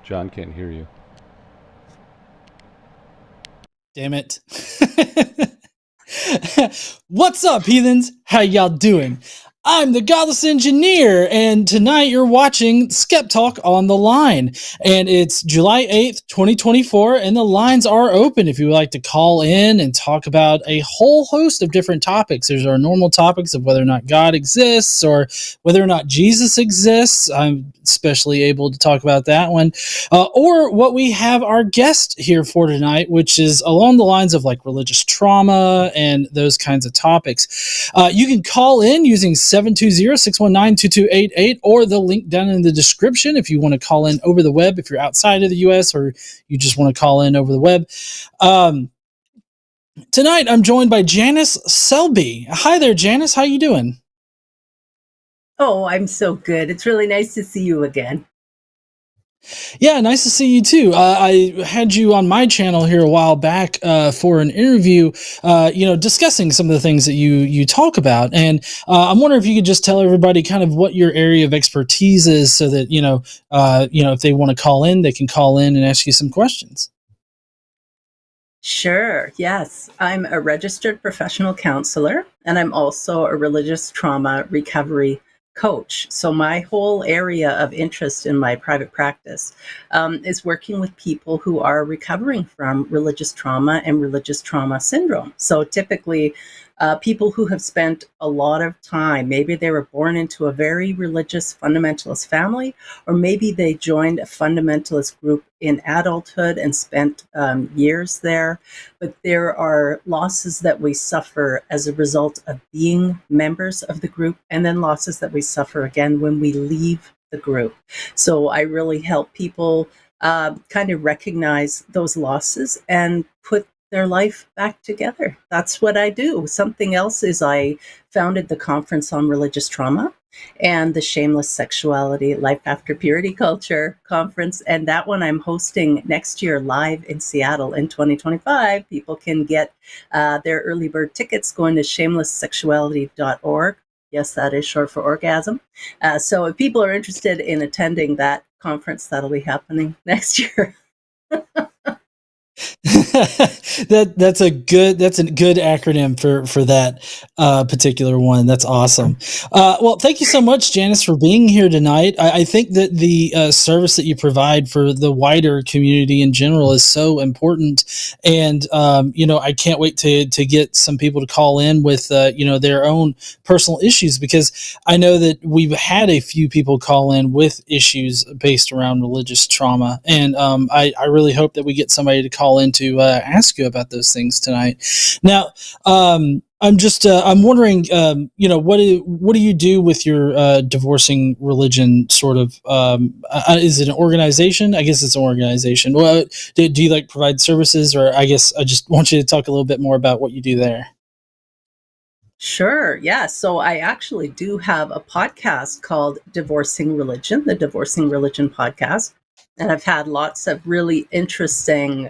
John can't hear you. Damn it. What's up, heathens? How y'all doing? I'm the Godless Engineer, and tonight you're watching SkepTalk on the line. And it's July 8th, 2024, and the lines are open if you would like to call in and talk about a whole host of different topics. There's our normal topics of whether or not God exists or whether or not Jesus exists. I'm especially able to talk about that one. Or what we have our guest here for tonight, which is along the lines of like religious trauma and those kinds of topics. You can call in using 720-619-2288 or the link down in the description if you want to call in over the web, if you're outside of the US or you just want to call in over the web. Tonight I'm joined by Janice Selbie. Hi there, Janice. How you doing? Oh, I'm so good. It's really nice to see you again. Yeah, nice to see you too. I had you on my channel here a while back for an interview, discussing some of the things that you talk about. And I'm wondering if you could just tell everybody kind of what your area of expertise is, so that if they want to call in, they can call in and ask you some questions. Sure. Yes, I'm a registered professional counselor, and I'm also a religious trauma recovery coach. So my whole area of interest in my private practice is working with people who are recovering from religious trauma and religious trauma syndrome. So typically people who have spent a lot of time, maybe they were born into a very religious fundamentalist family, or maybe they joined a fundamentalist group in adulthood and spent years there. But there are losses that we suffer as a result of being members of the group, and then losses that we suffer again when we leave the group. So I really help people kind of recognize those losses and put their life back together. That's what I do. Something else is I founded the Conference on Religious Trauma and the Shameless Sexuality Life After Purity Culture Conference. And that one I'm hosting next year live in Seattle in 2025. People can get their early bird tickets going to shamelesssexuality.org. Yes, that is short for orgasm. So if people are interested in attending that conference, that'll be happening next year. That's a good acronym for that particular one. That's awesome. Well, thank you so much, Janice, for being here tonight. I think that the service that you provide for the wider community in general is so important, and I can't wait to get some people to call in with their own personal issues, because I know that we've had a few people call in with issues based around religious trauma, and I really hope that we get somebody to call in to ask you about those things tonight. Now, I'm wondering, what do you do with your divorcing religion sort of? Is it an organization? I guess it's an organization. Well, do you like provide services, or I guess I just want you to talk a little bit more about what you do there. Sure. Yeah. So I actually do have a podcast called Divorcing Religion, the Divorcing Religion podcast. And I've had lots of really interesting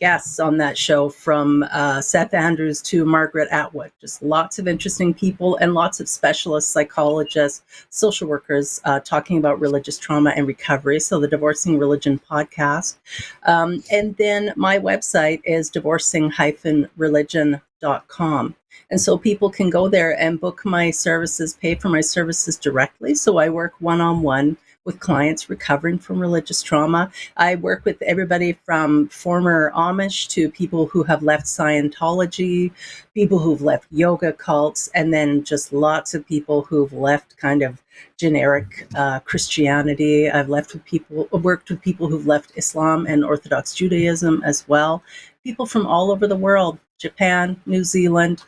guests on that show, from Seth Andrews to Margaret Atwood. Just lots of interesting people and lots of specialists, psychologists, social workers talking about religious trauma and recovery. So the Divorcing Religion podcast. And then my website is divorcing-religion.com. And so people can go there and book my services, pay for my services directly. So I work one-on-one with clients recovering from religious trauma. I work with everybody from former Amish to people who have left Scientology, people who've left yoga cults, and then just lots of people who've left kind of generic Christianity. I've worked with people who've left Islam and Orthodox Judaism as well. People from all over the world, Japan, New Zealand,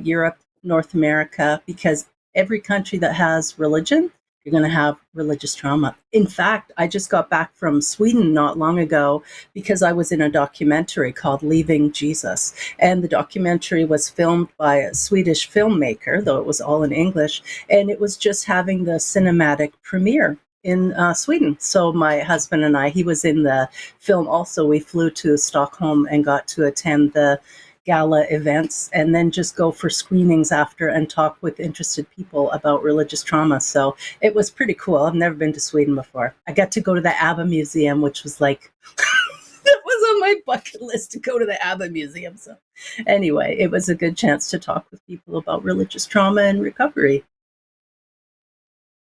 Europe, North America, because every country that has religion, you're going to have religious trauma. In fact, I just got back from Sweden not long ago because I was in a documentary called Leaving Jesus. And the documentary was filmed by a Swedish filmmaker, though it was all in English. And it was just having the cinematic premiere in Sweden. So my husband and I, he was in the film also. We flew to Stockholm and got to attend the gala events and then just go for screenings after and talk with interested people about religious trauma. So it was pretty cool. I've never been to Sweden before. I got to go to the ABBA Museum, which was like, that was on my bucket list to go to the ABBA Museum. So anyway, it was a good chance to talk with people about religious trauma and recovery.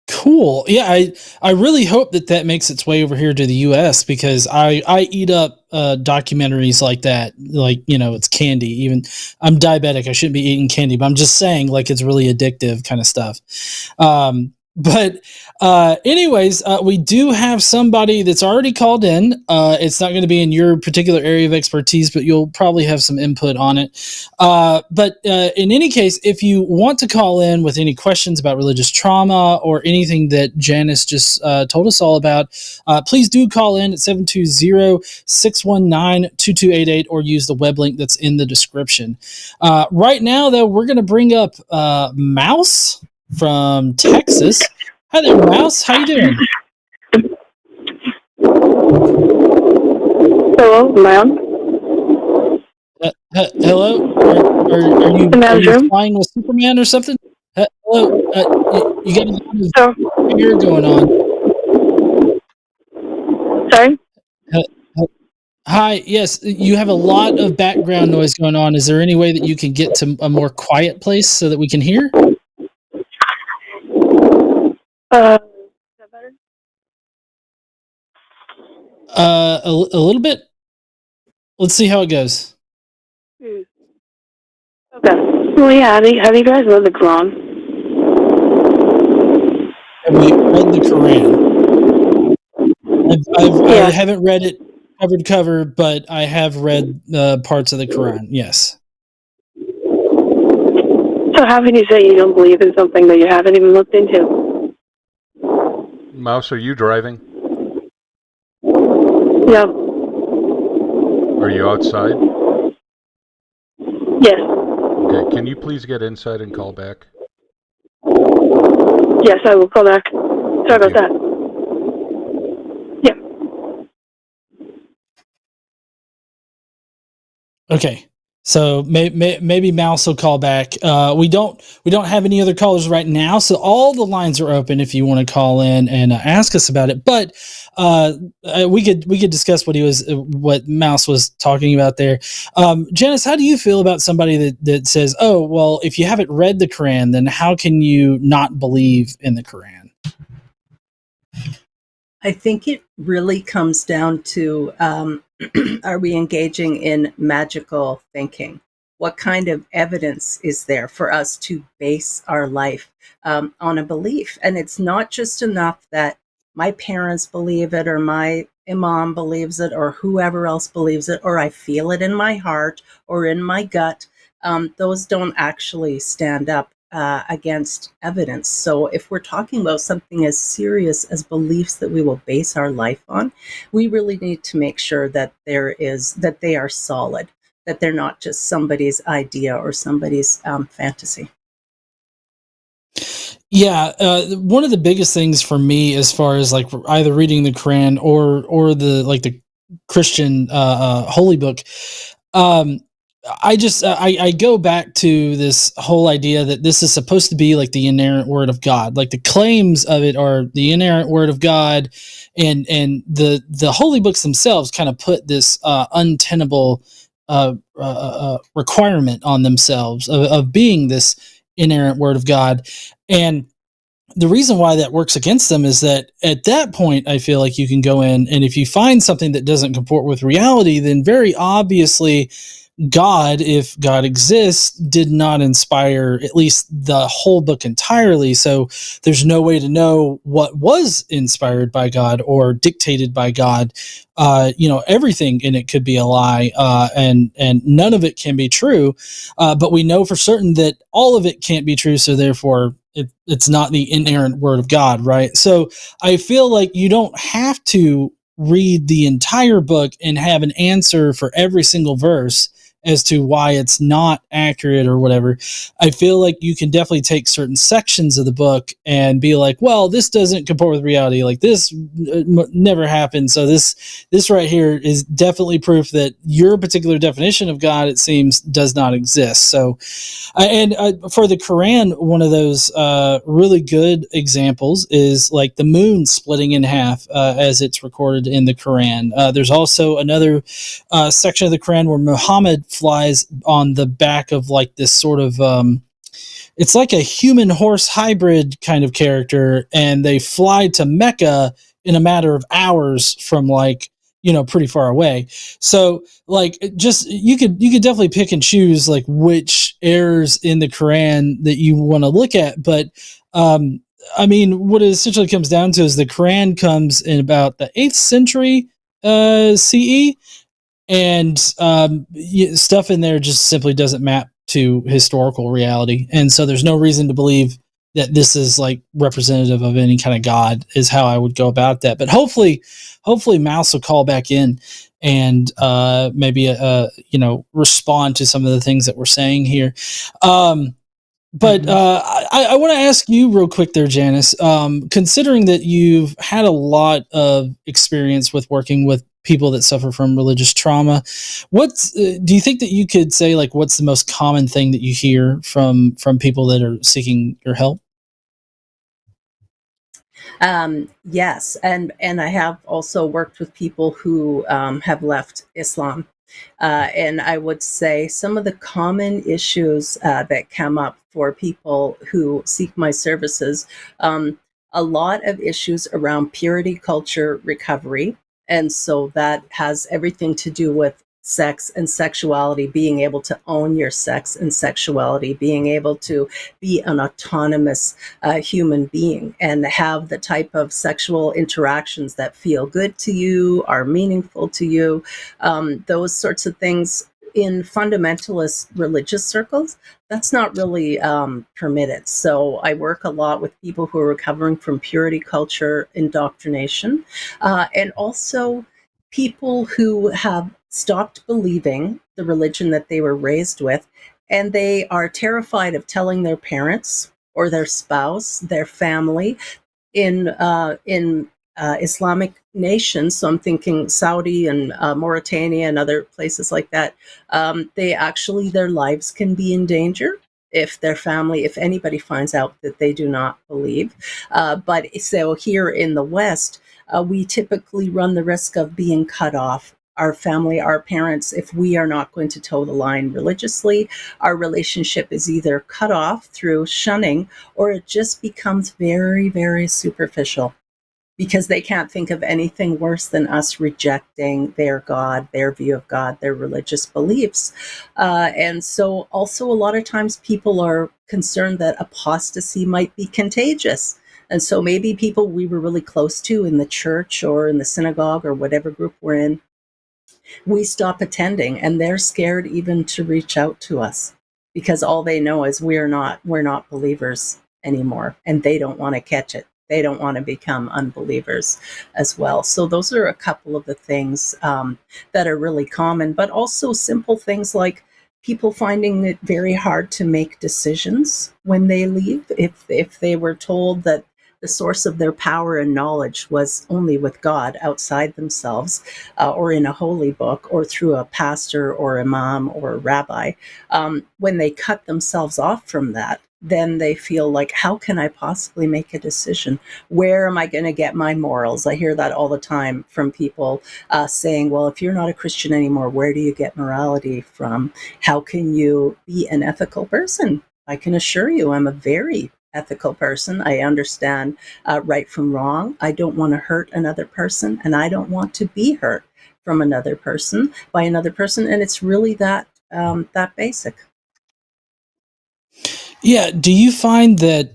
Cool. Yeah, I really hope that makes its way over here to the U.S. because I eat up documentaries like that, like, you know, it's candy. Even I'm diabetic, I shouldn't be eating candy, but I'm just saying, like, it's really addictive kind of stuff. But anyways, we do have somebody that's already called in. It's not going to be in your particular area of expertise, but you'll probably have some input on it. But in any case, if you want to call in with any questions about religious trauma or anything that Janice just told us all about, please do call in at 720-619-2288 or use the web link that's in the description. Right now, though, we're going to bring up Mouse from Texas. Hi there, Mouse. How you doing? Hello, ma'am. Hello? Are you flying with Superman or something? Hello? You got a lot of hair going on. Sorry? Hi, yes, you have a lot of background noise going on. Is there any way that you can get to a more quiet place so that we can hear? Is that better? A little bit. Let's see how it goes. Okay. Well, yeah, have you guys read the Quran? Have we read the Quran? I haven't read it cover to cover, but I have read parts of the Quran, yes. So how can you say you don't believe in something that you haven't even looked into? Mouse, are you driving? No. Are you outside? Yes. Okay, can you please get inside and call back? Yes, I will call back. Sorry about that. Yeah. Okay. So maybe Mouse will call back. We don't have any other callers right now, so all the lines are open if you want to call in and ask us about it. But we could discuss what Mouse was talking about there. Janice, how do you feel about somebody that says, "Oh, well, if you haven't read the Quran, then how can you not believe in the Quran?" I think it really comes down to, are we engaging in magical thinking? What kind of evidence is there for us to base our life on a belief? And it's not just enough that my parents believe it or my imam believes it or whoever else believes it, or I feel it in my heart or in my gut. Those don't actually stand up against evidence. So if we're talking about something as serious as beliefs that we will base our life on, we really need to make sure that that they are solid, that they're not just somebody's idea or somebody's fantasy. Yeah, one of the biggest things for me, as far as like either reading the Quran or the Christian holy book, I go back to this whole idea that this is supposed to be like the inerrant word of God. Like the claims of it are the inerrant word of God, and the holy books themselves kind of put this untenable requirement on themselves of being this inerrant word of God. And the reason why that works against them is that at that point, I feel like you can go in, and if you find something that doesn't comport with reality, then very obviously God, if God exists, did not inspire at least the whole book entirely. So there's no way to know what was inspired by God or dictated by God. Everything in it could be a lie, and none of it can be true. But we know for certain that all of it can't be true. So therefore, it's not the inerrant word of God, right? So I feel like you don't have to read the entire book and have an answer for every single verse as to why it's not accurate or whatever. I feel like you can definitely take certain sections of the book and be like, well, this doesn't comport with reality. Like this never happened. So this right here is definitely proof that your particular definition of God, it seems, does not exist. So, for the Quran, one of those really good examples is like the moon splitting in half as it's recorded in the Quran. There's also another section of the Quran where Muhammad flies on the back of like this sort of it's like a human horse hybrid kind of character, and they fly to Mecca in a matter of hours from like, pretty far away. So like just you could definitely pick and choose like which errors in the Quran that you want to look at. But I mean, what it essentially comes down to is the Quran comes in about the 8th century CE, and stuff in there just simply doesn't map to historical reality, and so there's no reason to believe that this is like representative of any kind of God, is how I would go about that. But hopefully Mouse will call back in and maybe respond to some of the things that we're saying here. But I want to ask you real quick there, Janice, considering that you've had a lot of experience with working with people that suffer from religious trauma, do you think that you could say, like, what's the most common thing that you hear from people that are seeking your help? Yes, and I have also worked with people who have left Islam. And I would say some of the common issues that come up for people who seek my services, a lot of issues around purity culture recovery. And so that has everything to do with sex and sexuality, being able to own your sex and sexuality, being able to be an autonomous human being and have the type of sexual interactions that feel good to you, are meaningful to you. Those sorts of things in fundamentalist religious circles, that's not really permitted. So I work a lot with people who are recovering from purity culture indoctrination, and also people who have stopped believing the religion that they were raised with, and they are terrified of telling their parents or their spouse, their family, in Islamic nations. So I'm thinking Saudi and Mauritania and other places like that. Their lives can be in danger if their family, if anybody finds out that they do not believe. But so here in the West, we typically run the risk of being cut off. Our family, our parents, if we are not going to toe the line religiously, our relationship is either cut off through shunning, or it just becomes very, very superficial, because they can't think of anything worse than us rejecting their God, their view of God, their religious beliefs. And so also a lot of times people are concerned that apostasy might be contagious. And so maybe people we were really close to in the church or in the synagogue or whatever group we're in, we stop attending, and they're scared even to reach out to us, because all they know is we're not believers anymore, and they don't want to catch it. They don't want to become unbelievers as well. So those are a couple of the things that are really common, but also simple things like people finding it very hard to make decisions when they leave. If they were told that the source of their power and knowledge was only with God, outside themselves, or in a holy book, or through a pastor or imam or a rabbi, when they cut themselves off from that, then they feel like, how can I possibly make a decision? Where am I going to get my morals? I hear that all the time from people saying, well, if you're not a Christian anymore, where do you get morality from? How can you be an ethical person? I can assure you I'm a very ethical person. I understand right from wrong. I don't want to hurt another person, and I don't want to be hurt from another person by another person. And it's really that basic. Yeah. Do you find that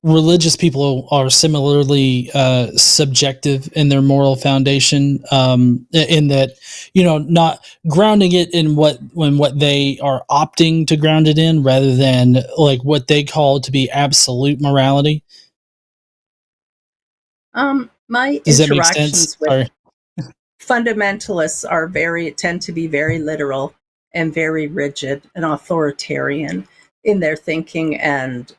religious people are similarly subjective in their moral foundation, in that, not grounding it in what they are opting to ground it in, rather than like what they call to be absolute morality. My Does that make sense? interactions with Sorry. fundamentalists tend to be very literal and very rigid and authoritarian in their thinking and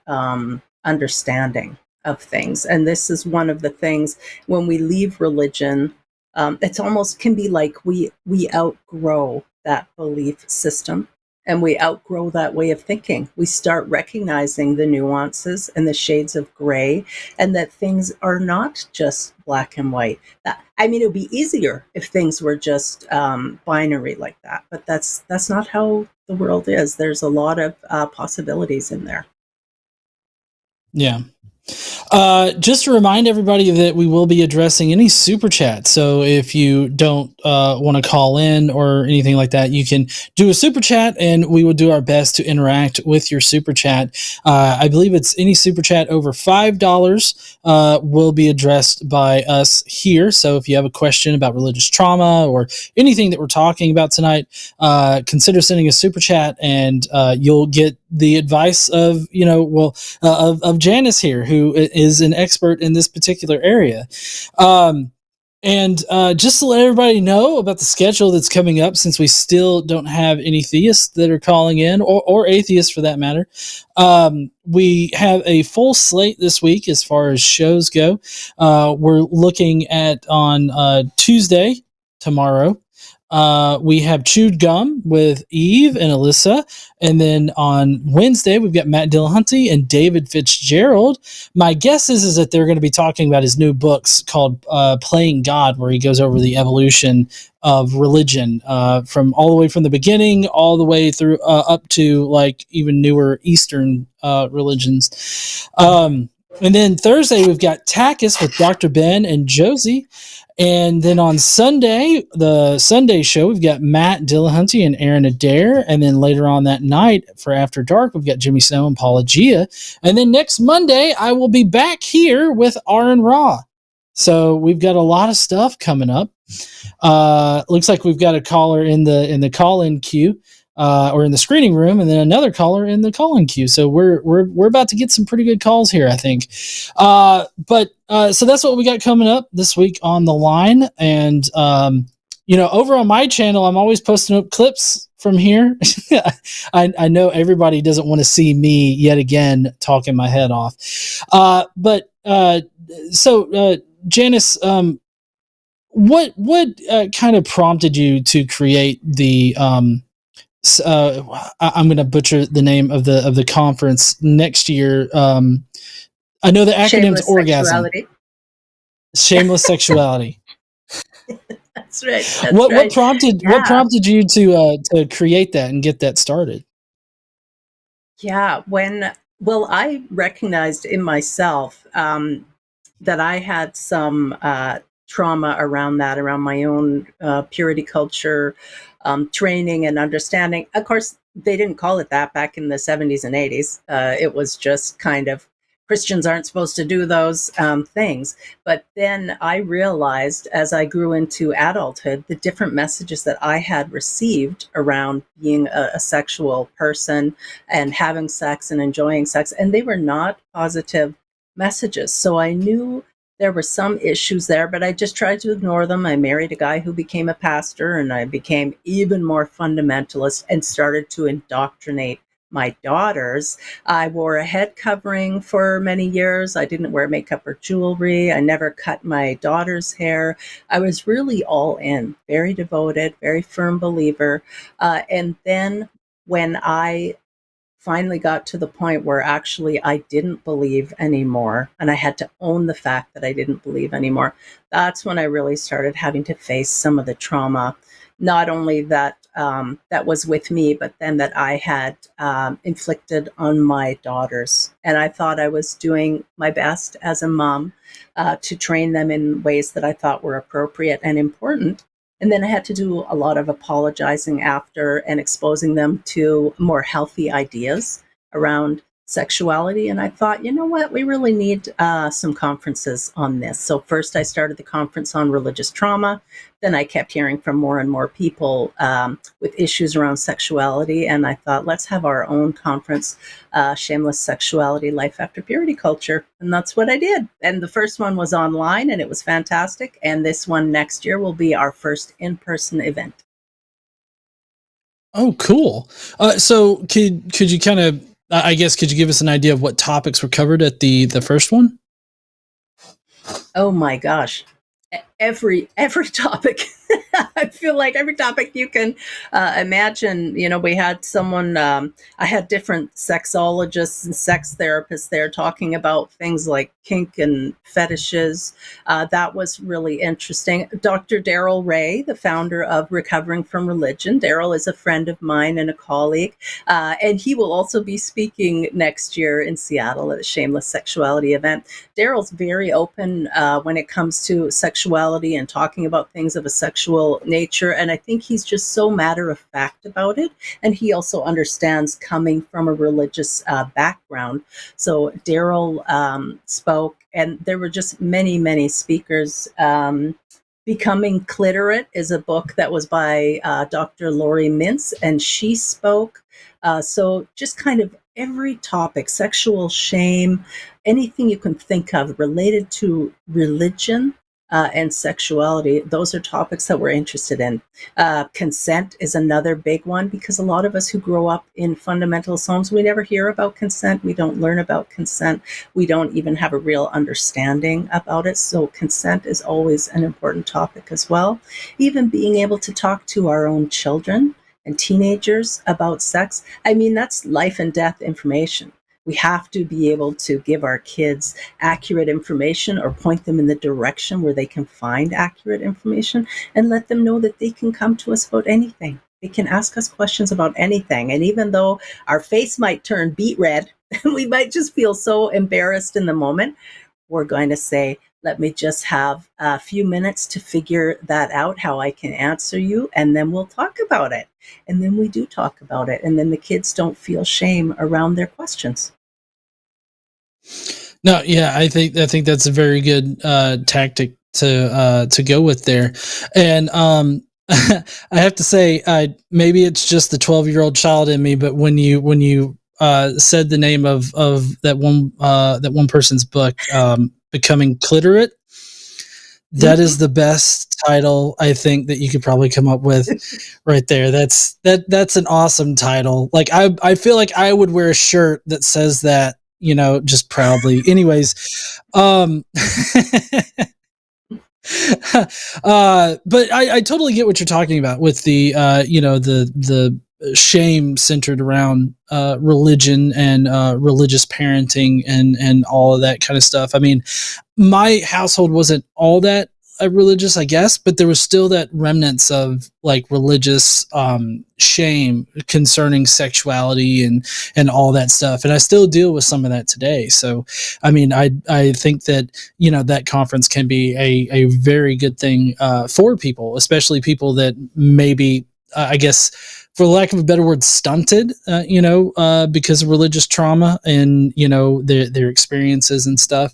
understanding of things. And this is one of the things when we leave religion, it's almost can be like we outgrow that belief system and we outgrow that way of thinking. We start recognizing the nuances and the shades of gray, and that things are not just black and white. It would be easier if things were just binary like that, but that's not how the world is. There's a lot of possibilities in there. Yeah. Just to remind everybody that we will be addressing any super chat. So if you don't want to call in or anything like that, you can do a super chat, and we will do our best to interact with your super chat. I believe it's any super chat over $5 will be addressed by us here. So if you have a question about religious trauma or anything that we're talking about tonight, consider sending a super chat, and you'll get the advice of of Janice here, who is an expert in this particular area. And just to let everybody know about the schedule that's coming up, since we still don't have any theists that are calling in, or atheists for that matter, we have a full slate this week as far as shows go. We're looking at on Tuesday, tomorrow. We have Chewed Gum with Eve and Alyssa. And then on Wednesday, we've got Matt Dillahunty and David Fitzgerald. My guess is that they're going to be talking about his new books called Playing God, where he goes over the evolution of religion, from all the way from the beginning, all the way through up to like even newer Eastern religions. And then Thursday, we've got Takis with Dr. Ben and Josie. And then on Sunday, the Sunday show, we've got Matt Dillahunty and Aron Adair. And then later on that night for After Dark, we've got Jimmy Snow and Paulogia. And then next Monday, I will be back here with Aron Ra. So we've got a lot of stuff coming up. Looks like we've got a caller in the call-in queue. Or in the screening room, and then another caller in the call-in queue. So we're about to get some pretty good calls here, I think. But so that's what we got coming up this week on the line. And over on my channel, I'm always posting up clips from here. I know everybody doesn't want to see me yet again talking my head off. But Janice, what kind of prompted you to create the I'm going to butcher the name of the conference next year. I know the acronym's orgasm. Shameless sexuality. That's right. What prompted you to create that and get that started? Yeah, I recognized in myself that I had some trauma around my own purity culture training and understanding. Of course, they didn't call it that back in the 70s and 80s. It was just kind of, Christians aren't supposed to do those things. But then I realized as I grew into adulthood, the different messages that I had received around being a sexual person and having sex and enjoying sex, and they were not positive messages. So I knew there were some issues there, but I just tried to ignore them. I married a guy who became a pastor, and I became even more fundamentalist and started to indoctrinate my daughters. I wore a head covering for many years. I didn't wear makeup or jewelry. I never cut my daughter's hair. I was really all in, very devoted, very firm believer. And then when I finally got to the point where actually I didn't believe anymore, and I had to own the fact that I didn't believe anymore, that's when I really started having to face some of the trauma, not only that that was with me, but then that I had inflicted on my daughters. And I thought I was doing my best as a mom to train them in ways that I thought were appropriate and important. And then I had to do a lot of apologizing after and exposing them to more healthy ideas around sexuality. And I thought, you know what, we really need some conferences on this. So first I started the conference on religious trauma. Then I kept hearing from more and more people with issues around sexuality. And I thought, let's have our own conference, Shameless Sexuality, Life After Purity Culture. And that's what I did. And the first one was online and it was fantastic. And this one next year will be our first in-person event. Oh, cool. So could you kind of, I guess, could you give us an idea of what topics were covered at the first one? Oh my gosh. Every topic. I feel like every topic you can imagine. You know, we had someone, I had different sexologists and sex therapists there talking about things like kink and fetishes. That was really interesting. Dr. Aron Ra, the founder of Recovering from Religion. Daryl is a friend of mine and a colleague. And he will also be speaking next year in Seattle at a Shameless Sexuality event. Daryl's very open when it comes to sexuality and talking about things of a sexual nature. And I think he's just so matter of fact about it. And he also understands coming from a religious background. So Daryl spoke, and there were just many, many speakers. Becoming Cliterate is a book that was by Dr. Lori Mintz, and she spoke. So just kind of every topic, sexual shame, anything you can think of related to religion and sexuality, those are topics that we're interested in. Consent is another big one, because a lot of us who grow up in fundamentalist homes, we never hear about consent. We don't learn about consent. We don't even have a real understanding about it. So consent is always an important topic as well. Even being able to talk to our own children and teenagers about sex. I mean, that's life and death information. We have to be able to give our kids accurate information or point them in the direction where they can find accurate information, and let them know that they can come to us about anything. They can ask us questions about anything. And even though our face might turn beet red, we might just feel so embarrassed in the moment, we're going to say, let me just have a few minutes to figure that out, how I can answer you, and then we'll talk about it. And then we do talk about it. And then the kids don't feel shame around their questions. No, yeah, I think that's a very good tactic to go with there. And I have to say, maybe it's just the 12-year-old child in me, but when you said the name of that one person's book, Becoming Cliterate, that is the best title I think that you could probably come up with right there. That's an awesome title. Like I feel like I would wear a shirt that says that, you know, just proudly. Anyways, but I totally get what you're talking about with the you know, the shame centered around religion and religious parenting and all of that kind of stuff. I mean, my household wasn't all that religious, I guess, but there was still that remnants of like religious shame concerning sexuality and all that stuff. And I still deal with some of that today. So, I mean, I think that, you know, that conference can be a very good thing for people, especially people that maybe, I guess, for lack of a better word, stunted, you know, because of religious trauma and, you know, their experiences and stuff.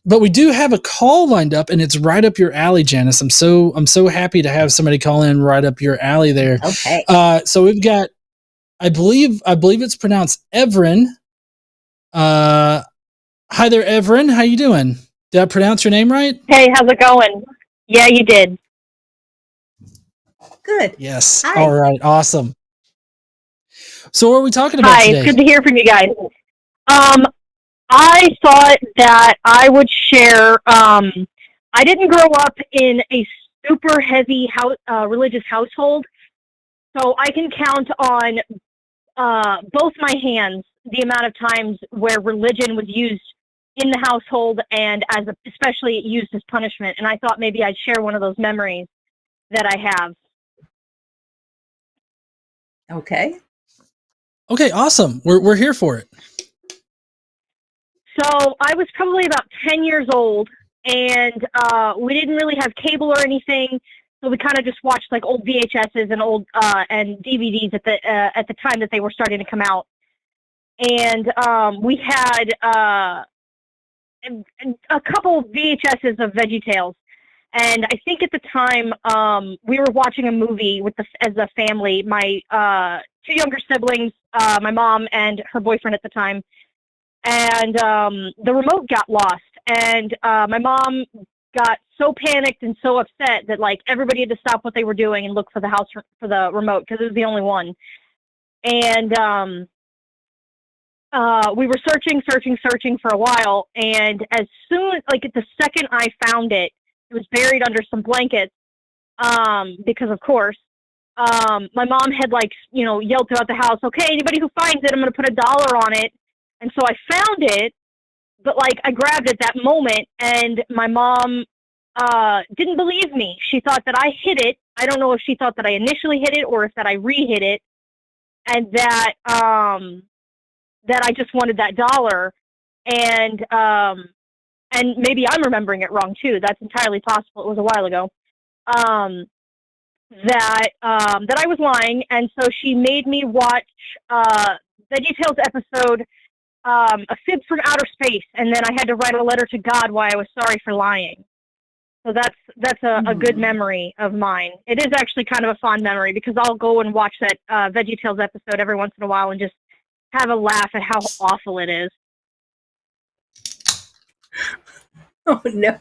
But we do have a call lined up, and it's right up your alley, Janice. I'm so happy to have somebody call in right up your alley there. Okay. So we've got, I believe it's pronounced Everin. Hi there, Everin. How you doing? Did I pronounce your name right? Hey, how's it going? Yeah, you did. Good. Yes. Hi. All right. Awesome. So what are we talking about Hi, today? it's good to hear from you guys. I thought that I would share, I didn't grow up in a super heavy religious household, so I can count on both my hands the amount of times where religion was used in the household and especially used as punishment. And I thought maybe I'd share one of those memories that I have. Okay. Okay, awesome. We're here for it. So I was probably about 10 years old, and we didn't really have cable or anything, so we kind of just watched like old VHSs and old and DVDs at the time that they were starting to come out. and we had a couple VHSs of VeggieTales. And I think at the time we were watching a movie as a family. My two younger siblings, my mom and her boyfriend at the time, and the remote got lost. And my mom got so panicked and so upset that like everybody had to stop what they were doing and look for the house for the remote because it was the only one. And we were searching for a while. And as soon, like at the second I found it, it was buried under some blankets, because of course, my mom had like, yelled throughout the house, okay, anybody who finds it, I'm going to put $1 on it. And so I found it, but like I grabbed it that moment and my mom, didn't believe me. She thought that I hid it. I don't know if she thought that I initially hid it or if that I re-hid it and that I just wanted that $1. And maybe I'm remembering it wrong too. That's entirely possible. It was a while ago. That I was lying, and so she made me watch VeggieTales episode, A Fib from Outer Space, and then I had to write a letter to God why I was sorry for lying. So that's a good memory of mine. It is actually kind of a fond memory because I'll go and watch that VeggieTales episode every once in a while and just have a laugh at how awful it is. Oh, no.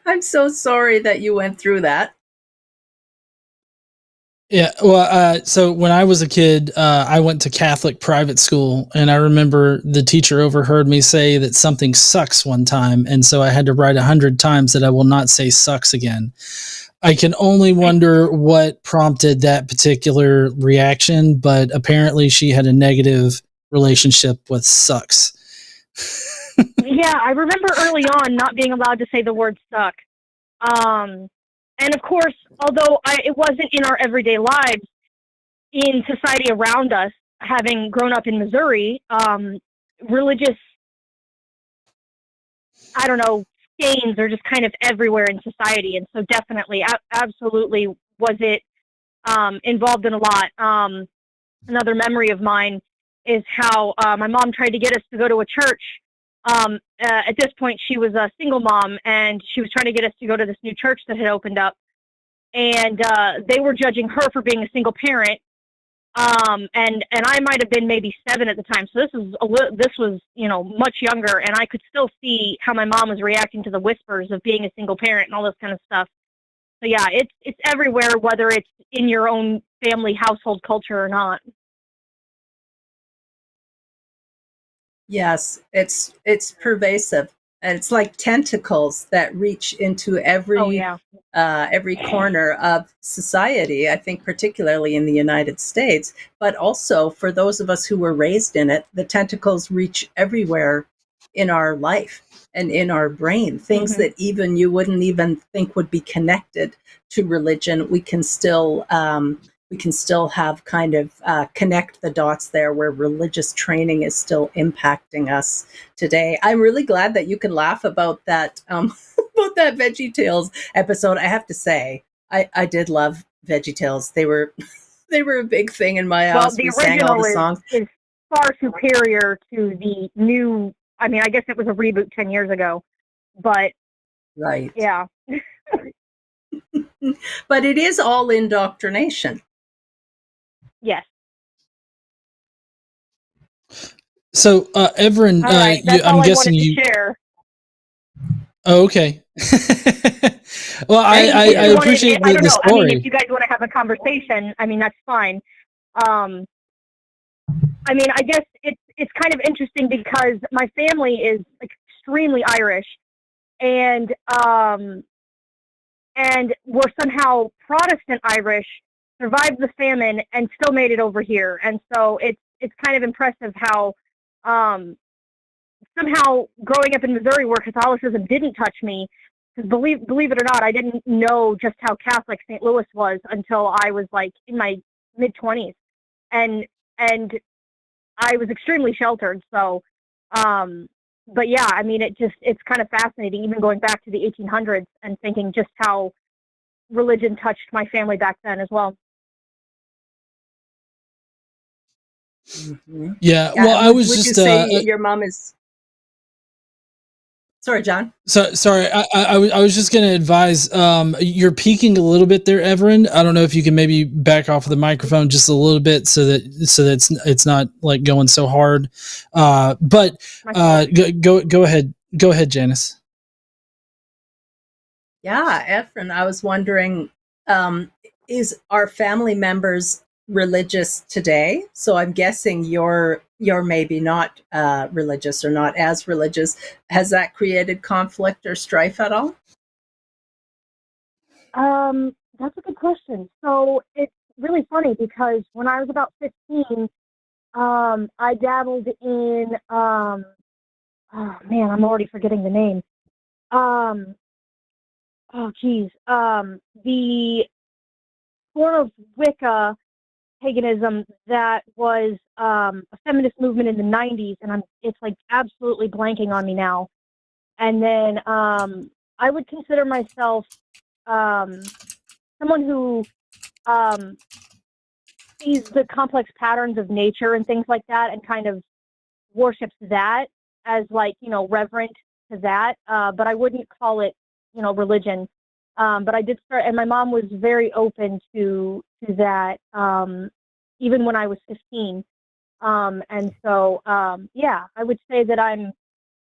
I'm so sorry that you went through that. Yeah, well, so when I was a kid, I went to Catholic private school, and I remember the teacher overheard me say that something sucks one time, and so I had to write 100 times that I will not say sucks again. I can only wonder what prompted that particular reaction, but apparently she had a negative relationship with sucks. Yeah, I remember early on not being allowed to say the word suck. And of course, although it wasn't in our everyday lives, in society around us, having grown up in Missouri, religious, I don't know, stains are just kind of everywhere in society. And so definitely, absolutely was it involved in a lot. Another memory of mine is how my mom tried to get us to go to a church. At this point, she was a single mom, and she was trying to get us to go to this new church that had opened up. And they were judging her for being a single parent. And I might have been maybe 7 at the time. So this was much younger, and I could still see how my mom was reacting to the whispers of being a single parent and all this kind of stuff. So yeah, it's everywhere, whether it's in your own family household culture or not. Yes, it's pervasive, and it's like tentacles that reach into every corner of society. I think particularly in the United States, but also for those of us who were raised in it, the tentacles reach everywhere in our life and in our brain. Things that even you wouldn't even think would be connected to religion, we can still have kind of connect the dots there where religious training is still impacting us today. I'm really glad that you can laugh about that about that VeggieTales episode. I have to say, I did love VeggieTales. They were a big thing in my house. Well, the we sang all the original songs. is far superior to the new. I mean, I guess it was a reboot 10 years ago, but right, yeah. But it is all indoctrination. Yes. So, Everin, right, I'm guessing you. Share. Oh, okay. Well, I appreciate the story. I mean, if you guys want to have a conversation, I mean, that's fine. I mean, I guess it's kind of interesting because my family is extremely Irish, and we're somehow Protestant Irish, survived the famine and still made it over here. And so it's kind of impressive how somehow growing up in Missouri where Catholicism didn't touch me, because believe it or not, I didn't know just how Catholic St. Louis was until I was like in my mid-20s. And I was extremely sheltered. So, but yeah, I mean, it's kind of fascinating, even going back to the 1800s and thinking just how religion touched my family back then as well. Mm-hmm. Yeah. Well, I was would just you say your mom is? Sorry, John. So sorry, I was just going to advise. You're peaking a little bit there, Everin. I don't know if you can maybe back off of the microphone just a little bit so that it's not like going so hard. But go ahead, Janice. Yeah, Efren, I was wondering, is our family members religious today? So I'm guessing you're maybe not religious or not as religious. Has that created conflict or strife at all? That's a good question. So it's really funny because when I was about 15, I dabbled in, oh man, I'm already forgetting the name. The form of Wicca paganism that was a feminist movement in the 90s, and it's like absolutely blanking on me now. And then I would consider myself someone who sees the complex patterns of nature and things like that and kind of worships that as like, reverent to that. But I wouldn't call it, religion. But I did start, and my mom was very open to that, even when I was 15. And so, yeah, I would say that I'm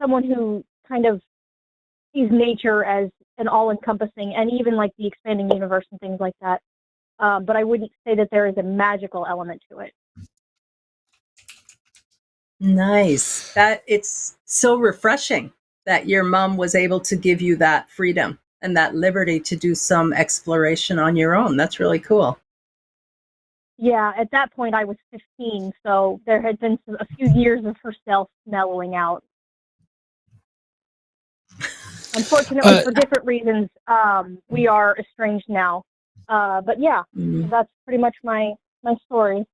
someone who kind of sees nature as an all-encompassing, and even like the expanding universe and things like that. But I wouldn't say that there is a magical element to it. Nice. That it's so refreshing that your mom was able to give you that freedom and that liberty to do some exploration on your own. That's really cool. Yeah, at that point I was 15, so there had been a few years of herself mellowing out. Unfortunately, for different reasons, we are estranged now. But yeah, that's pretty much my story.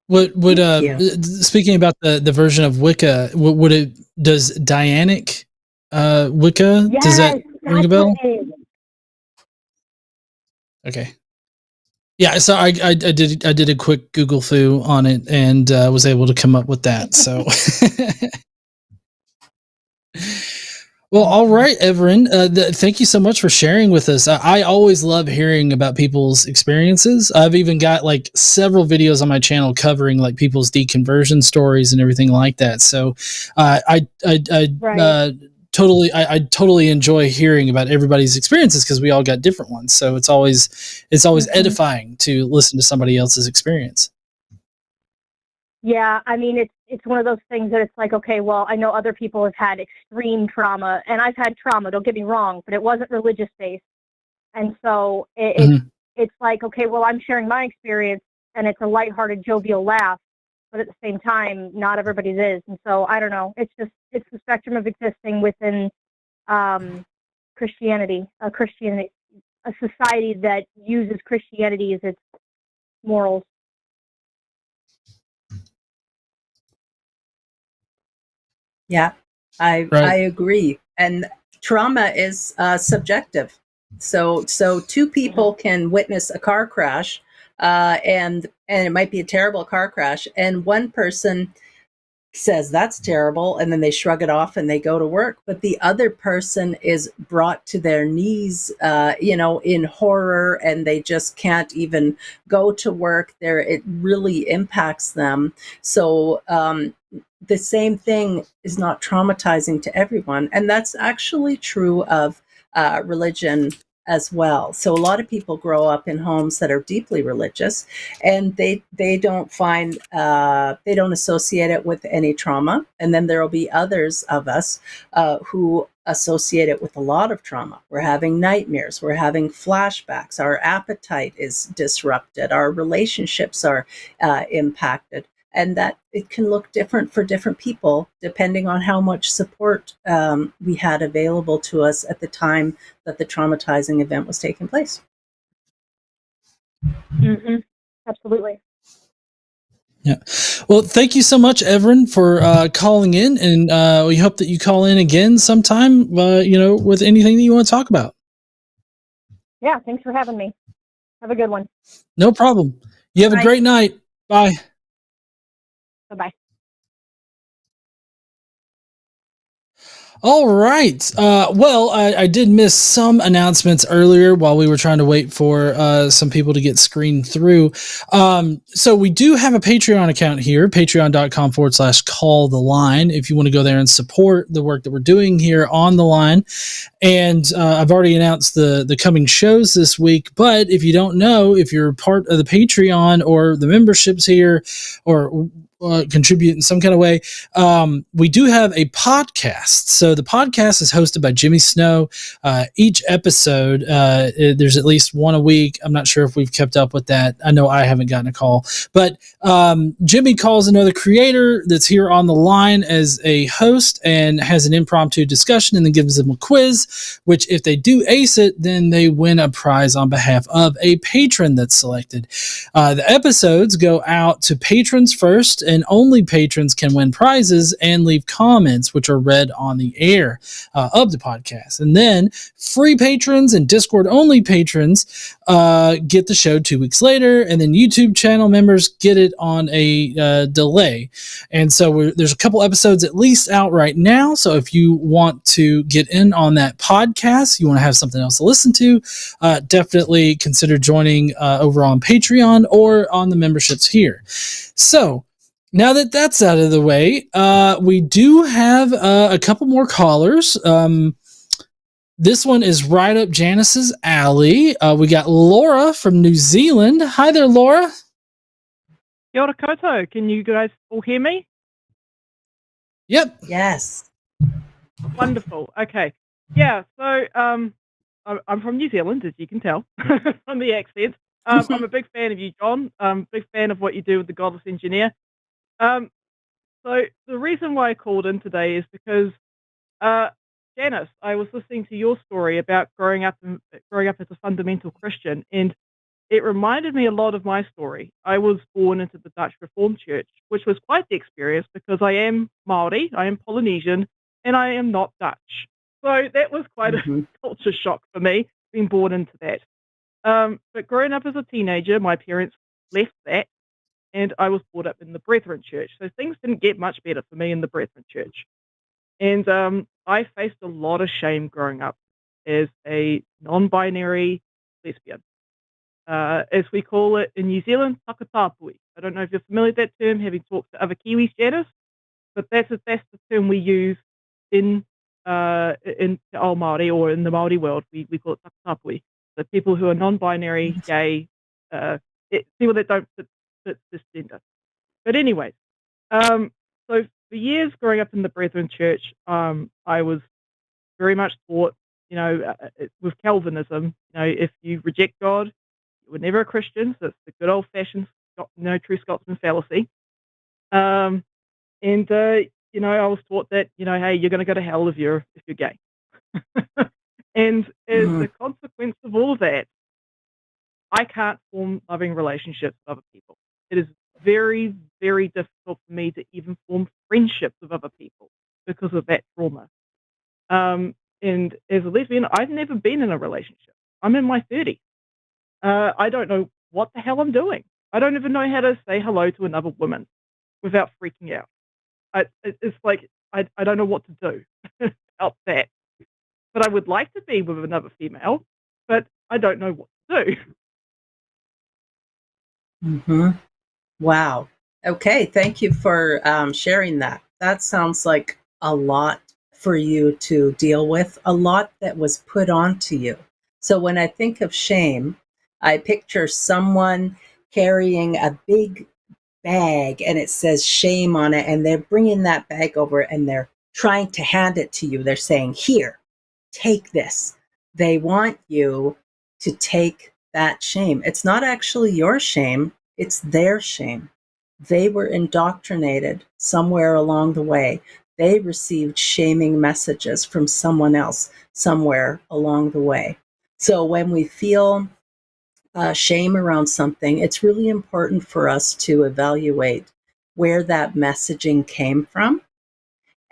What speaking about the version of Wicca, does Dianic Wicca, yes, does that ring a bell? Okay. Yeah, so I did a quick Google foo on it and was able to come up with that. So, well, all right, Everin. Thank you so much for sharing with us. I always love hearing about people's experiences. I've even got like several videos on my channel covering like people's deconversion stories and everything like that. So, I totally enjoy hearing about everybody's experiences because we all got different ones. So it's always edifying to listen to somebody else's experience. Yeah, I mean, it's one of those things that it's like, okay, well, I know other people have had extreme trauma, and I've had trauma, don't get me wrong, but it wasn't religious based. And so it's like, okay, well, I'm sharing my experience, and it's a lighthearted, jovial laugh, but at the same time, not everybody's is. And so I don't know. It's the spectrum of existing within Christianity, a society that uses Christianity as its morals. Yeah, I agree. And trauma is subjective. So two people can witness a car crash, and it might be a terrible car crash, and one person says that's terrible, and then they shrug it off and they go to work. But the other person is brought to their knees, in horror, and they just can't even go to work. It really impacts them. So the same thing is not traumatizing to everyone, and that's actually true of religion as well. So a lot of people grow up in homes that are deeply religious, and they don't find they don't associate it with any trauma. And then there will be others of us who associate it with a lot of trauma. We're having nightmares, we're having flashbacks, our appetite is disrupted, our relationships are impacted. And that it can look different for different people depending on how much support we had available to us at the time that the traumatizing event was taking place. Mm-hmm. Absolutely. Yeah. Well, thank you so much, Everin, for calling in, and we hope that you call in again sometime, with anything that you want to talk about. Yeah, thanks for having me. Have a good one. No problem. You have a great night. Bye. Bye-bye. All right. Well, I did miss some announcements earlier while we were trying to wait for some people to get screened through. So we do have a Patreon account here, patreon.com/call the line, if you want to go there and support the work that we're doing here on the line. And I've already announced the coming shows this week. But if you don't know, if you're part of the Patreon or the memberships here, or contribute in some kind of way, we do have a podcast. So the podcast is hosted by Jimmy Snow. Each episode, there's at least one a week. I'm not sure if we've kept up with that. I know I haven't gotten a call, but Jimmy calls another creator that's here on the line as a host and has an impromptu discussion, and then gives them a quiz, which if they do ace it, then they win a prize on behalf of a patron that's selected. The episodes go out to patrons first, and only patrons can win prizes and leave comments, which are read on the air of the podcast. And then free patrons and Discord only patrons get the show 2 weeks later, and then YouTube channel members get it on a delay. And so there's a couple episodes at least out right now. So if you want to get in on that podcast, you want to have something else to listen to, definitely consider joining over on Patreon or on the memberships here. So now that that's out of the way, we do have a couple more callers. This one is right up Janice's alley. We got Laura from New Zealand. Hi there, Laura. Kia ora koutou. Can you guys all hear me? Yep. Yes. Wonderful. Okay. Yeah, so I'm from New Zealand, as you can tell from the accent. I'm a big fan of you, John. Big fan of what you do with the Godless Engineer. So the reason why I called in today is because Janice, I was listening to your story about growing up as a fundamental Christian, and it reminded me a lot of my story. I was born into the Dutch Reformed Church, which was quite the experience because I am Maori, I am Polynesian, and I am not Dutch. So that was quite a culture shock for me, being born into that. But growing up as a teenager, my parents left that, and I was brought up in the Brethren Church. So things didn't get much better for me in the Brethren Church. And I faced a lot of shame growing up as a non-binary lesbian. As we call it in New Zealand, takatapui. I don't know if you're familiar with that term, having talked to other Kiwis, Janice, but that's the term we use in Te Ao Māori, or in the Māori world. We call it takatapui. So people who are non-binary, gay, people that don't fit cisgender. But anyways, so for years growing up in the Brethren Church, I was very much taught, with Calvinism, if you reject God, you were never a Christian. So it's the good old-fashioned, true Scotsman fallacy. I was taught that, hey, you're going to go to hell if you're gay. And as a consequence of all of that, I can't form loving relationships with other people. It is very, very difficult for me to even form friendships with other people because of that trauma. And as a lesbian, I've never been in a relationship. I'm in my 30s. I don't know what the hell I'm doing. I don't even know how to say hello to another woman without freaking out. It's like I don't know what to do about that. But I would like to be with another female, but I don't know what to do. Wow. Okay. Thank you for sharing that. That sounds like a lot for you to deal with, a lot that was put onto you. So when I think of shame, I picture someone carrying a big bag and it says shame on it, and they're bringing that bag over and they're trying to hand it to you. They're saying, here, take this. They want you to take that shame. It's not actually your shame, it's their shame. They were indoctrinated somewhere along the way. They received shaming messages from someone else somewhere along the way. So when we feel shame around something, it's really important for us to evaluate where that messaging came from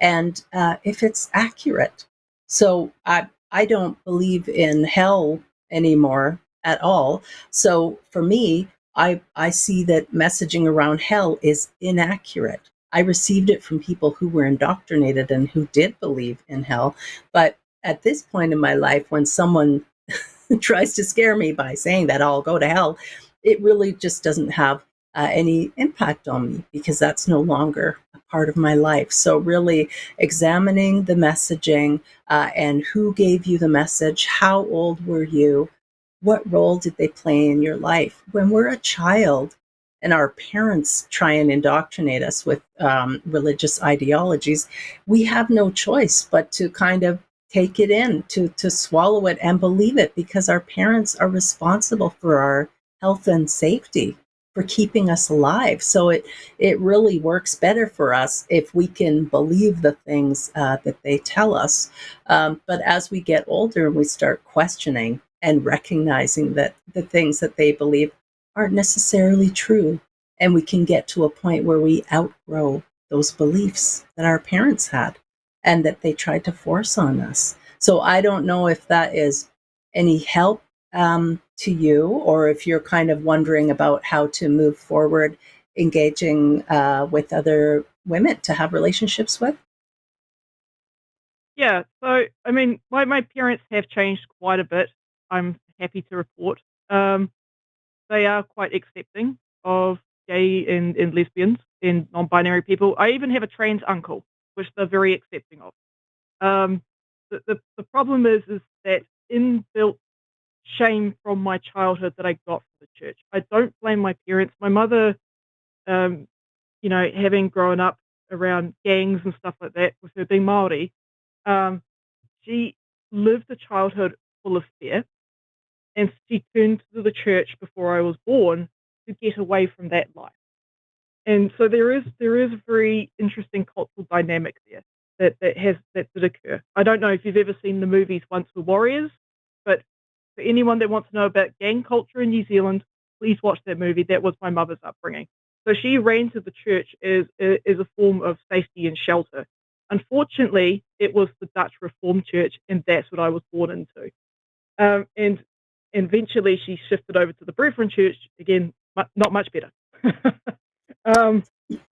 and if it's accurate. So I don't believe in hell anymore at all. So for me, I see that messaging around hell is inaccurate. I received it from people who were indoctrinated and who did believe in hell. But at this point in my life, when someone tries to scare me by saying that I'll go to hell, it really just doesn't have any impact on me, because that's no longer a part of my life. So really examining the messaging, and who gave you the message, how old were you, what role did they play in your life? When we're a child and our parents try and indoctrinate us with religious ideologies, we have no choice but to kind of take it in, to swallow it and believe it, because our parents are responsible for our health and safety, for keeping us alive. So it really works better for us if we can believe the things that they tell us. But as we get older and we start questioning and recognizing that the things that they believe aren't necessarily true, and we can get to a point where we outgrow those beliefs that our parents had and that they tried to force on us. So I don't know if that is any help to you, or if you're kind of wondering about how to move forward engaging with other women to have relationships with. Yeah, so I mean, my parents have changed quite a bit. I'm happy to report. They are quite accepting of gay and lesbians and non-binary people. I even have a trans uncle, which they're very accepting of. The problem is that inbuilt shame from my childhood that I got from the church. I don't blame my parents. My mother, having grown up around gangs and stuff like that, with her being Māori, she lived a childhood full of fear, and she turned to the church before I was born to get away from that life. And so there is a very interesting cultural dynamic there that did occur. I don't know if you've ever seen the movies Once Were Warriors, but for anyone that wants to know about gang culture in New Zealand, please watch that movie. That was my mother's upbringing. So she ran to the church as a form of safety and shelter. Unfortunately, it was the Dutch Reformed Church, and that's what I was born into. And eventually she shifted over to the Brethren Church, again, not much better.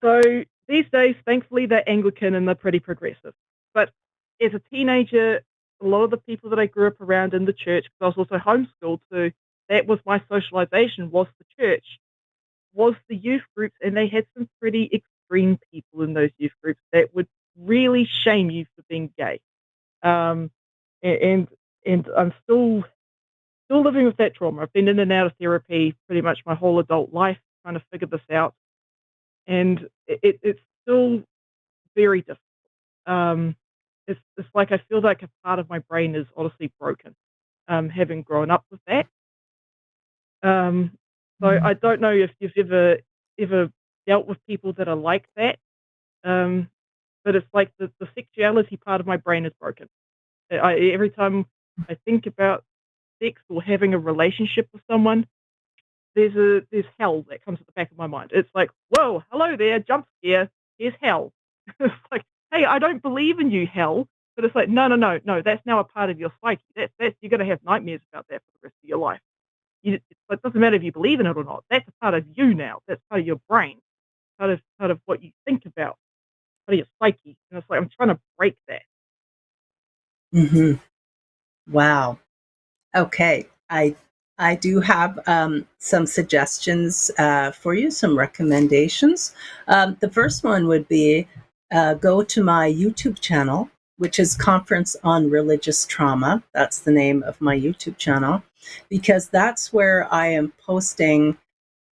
So these days, thankfully, they're Anglican and they're pretty progressive. But as a teenager, a lot of the people that I grew up around in the church, because I was also homeschooled too, that was my socialization, was the church, was the youth groups, and they had some pretty extreme people in those youth groups that would really shame you for being gay. And I'm still living with that trauma. I've been in and out of therapy pretty much my whole adult life, trying to figure this out. And it's still very difficult. It's like I feel like a part of my brain is honestly broken, having grown up with that. So I don't know if you've ever dealt with people that are like that, but it's like the sexuality part of my brain is broken. Every time I think about sex or having a relationship with someone, there's hell that comes at the back of my mind. It's like, whoa, hello there, jump scare, here's hell. It's like, hey, I don't believe in you, hell. But it's like, no, that's now a part of your psyche. That's you're going to have nightmares about that for the rest of your life. It doesn't matter if you believe in it or not. That's a part of you now. That's part of your brain, part of what you think about, part of your psyche. And it's like, I'm trying to break that. Mm-hmm. Wow. Okay. I do have some suggestions for you, some recommendations. The first one would be go to my YouTube channel, which is Conference on Religious Trauma. That's the name of my YouTube channel, because that's where I am posting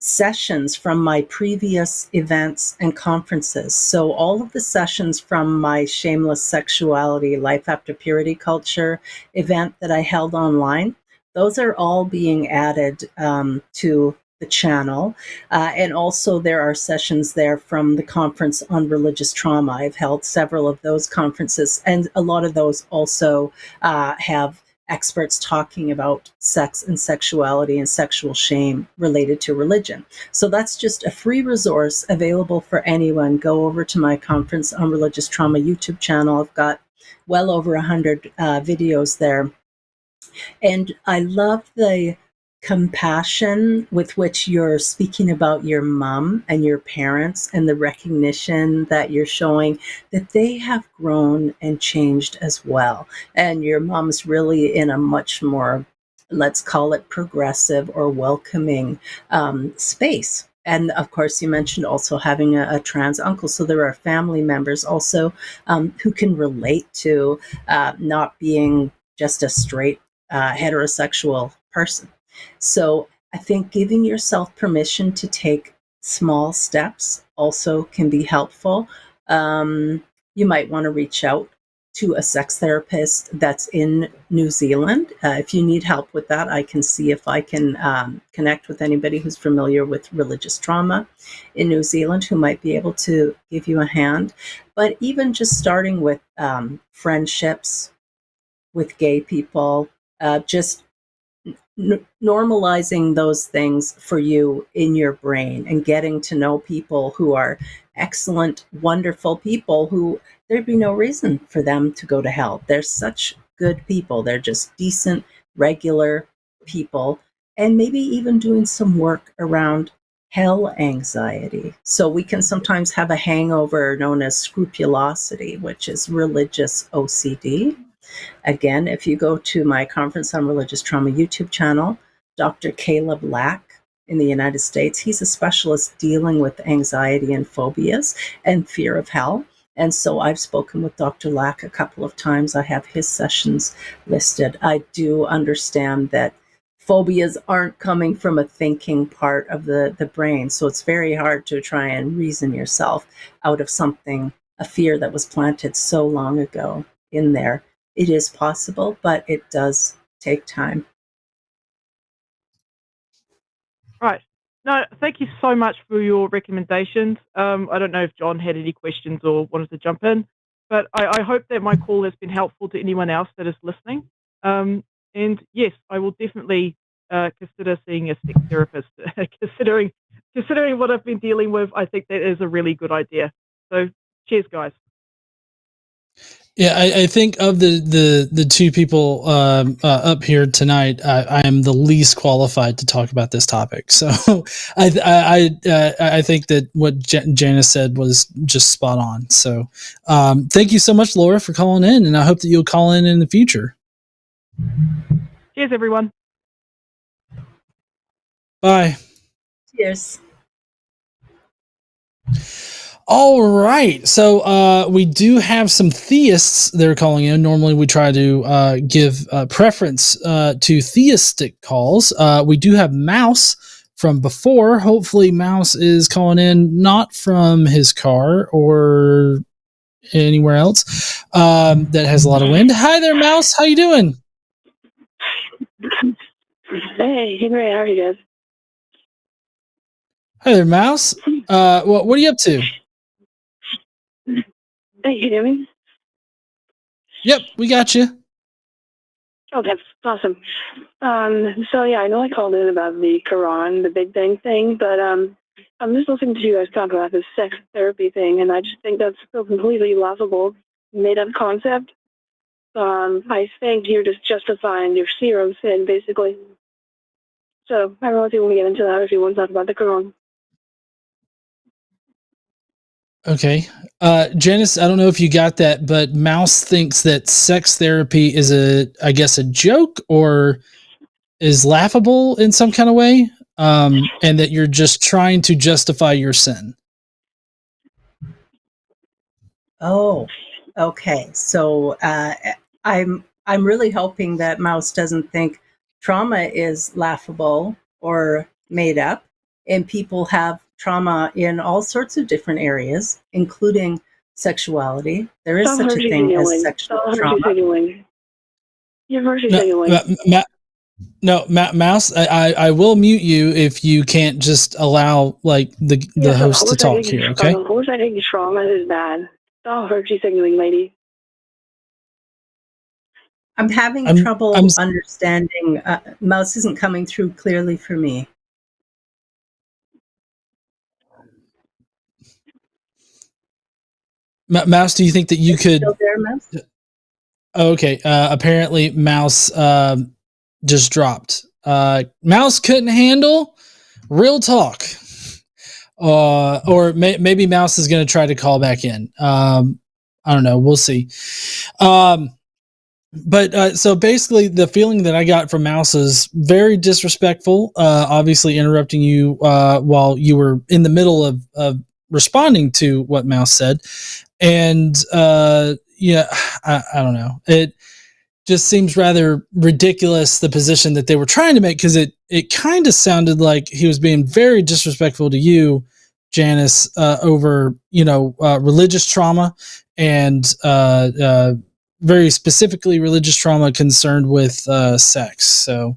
sessions from my previous events and conferences. So all of the sessions from my Shameless Sexuality, Life After Purity Culture event that I held online, those are all being added to the channel. And also there are sessions there from the Conference on Religious Trauma. I've held several of those conferences, and a lot of those also have experts talking about sex and sexuality and sexual shame related to religion. So that's just a free resource available for anyone. Go over to my Conference on Religious Trauma YouTube channel. I've got well over 100 videos there. And I love the compassion with which you're speaking about your mom and your parents, and the recognition that you're showing that they have grown and changed as well. And your mom's really in a much more, let's call it, progressive or welcoming space. And of course, you mentioned also having a trans uncle. So there are family members also who can relate to not being just a straight heterosexual person. So I think giving yourself permission to take small steps also can be helpful. You might want to reach out to a sex therapist that's in New Zealand. If you need help with that, I can see if I can connect with anybody who's familiar with religious trauma in New Zealand who might be able to give you a hand. But even just starting with friendships with gay people, just normalizing those things for you in your brain and getting to know people who are excellent, wonderful people who there'd be no reason for them to go to hell. They're such good people. They're just decent, regular people, and maybe even doing some work around hell anxiety. So we can sometimes have a hangover known as scrupulosity, which is religious OCD. Again, if you go to my Conference on Religious Trauma YouTube channel, Dr. Caleb Lack in the United States, he's a specialist dealing with anxiety and phobias and fear of hell. And so I've spoken with Dr. Lack a couple of times. I have his sessions listed. I do understand that phobias aren't coming from a thinking part of the brain. So it's very hard to try and reason yourself out of something, a fear that was planted so long ago in there. It is possible, but it does take time. Right. No, thank you so much for your recommendations. I don't know if John had any questions or wanted to jump in, but I hope that my call has been helpful to anyone else that is listening. And yes, I will definitely consider seeing a sex therapist. Considering what I've been dealing with, I think that is a really good idea. So cheers, guys. Yeah, I think of the two people up here tonight, I am the least qualified to talk about this topic. So I think that what Janice said was just spot on. So thank you so much, Laura, for calling in, and I hope that you'll call in the future. Cheers, everyone. Bye. Cheers. All right. So we do have some theists that are calling in. Normally we try to give preference to theistic calls. We do have Mouse from before. Hopefully Mouse is calling in not from his car or anywhere else that has a lot of wind. Hi there, Mouse. How you doing? Hey, great. How are you guys? Hi there, Mouse. What are you up to? Hey, you hear me? Yep, we got you. Okay, awesome. So yeah, I know I called in about the Quran, the Big Bang thing, but I'm just listening to you guys talk about this sex therapy thing, and I just think that's so completely laughable, made-up concept. I think you're just justifying your zero sin, basically. So I don't know if you want to get into that, if you want to talk about the Quran. Okay. Janice, I don't know if you got that, but Mouse thinks that sex therapy is I guess a joke or is laughable in some kind of way. And that you're just trying to justify your sin. Oh, okay. So I'm really hoping that Mouse doesn't think trauma is laughable or made up, and people have trauma in all sorts of different areas, including sexuality. There is such a thing as sexual trauma. Your verse is Mouse, I will mute you if you can't just allow like the host to talk here. Okay. Of course, I think trauma is bad. I'll hurt you, signaling lady. I'm having trouble understanding. Mouse isn't coming through clearly for me. Mouse, do you think that you could? Still there, Mouse? Okay. Apparently, Mouse just dropped. Mouse couldn't handle real talk. Or maybe Mouse is going to try to call back in. I don't know. We'll see. But so basically, the feeling that I got from Mouse is very disrespectful. Obviously, interrupting you while you were in the middle of responding to what Mouse said, and yeah, I don't know. It just seems rather ridiculous, the position that they were trying to make, because it kind of sounded like he was being very disrespectful to you, Janice, over religious trauma and very specifically religious trauma concerned with sex. So,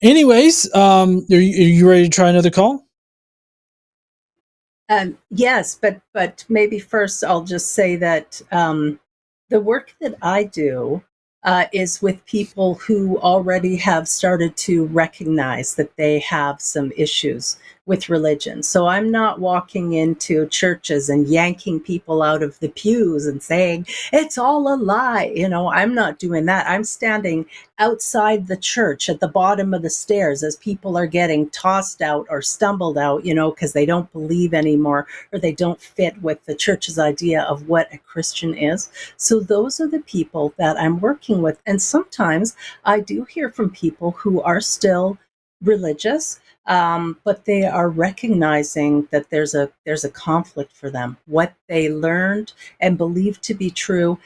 anyways, are you ready to try another call? Yes, but maybe first I'll just say that the work that I do is with people who already have started to recognize that they have some issues with religion. So I'm not walking into churches and yanking people out of the pews and saying, it's all a lie. I'm not doing that. I'm standing outside the church at the bottom of the stairs as people are getting tossed out or stumbled out, because they don't believe anymore or they don't fit with the church's idea of what a Christian is. So those are the people that I'm working with. And sometimes I do hear from people who are still religious, but they are recognizing that there's a conflict for them. What they learned and believed to be true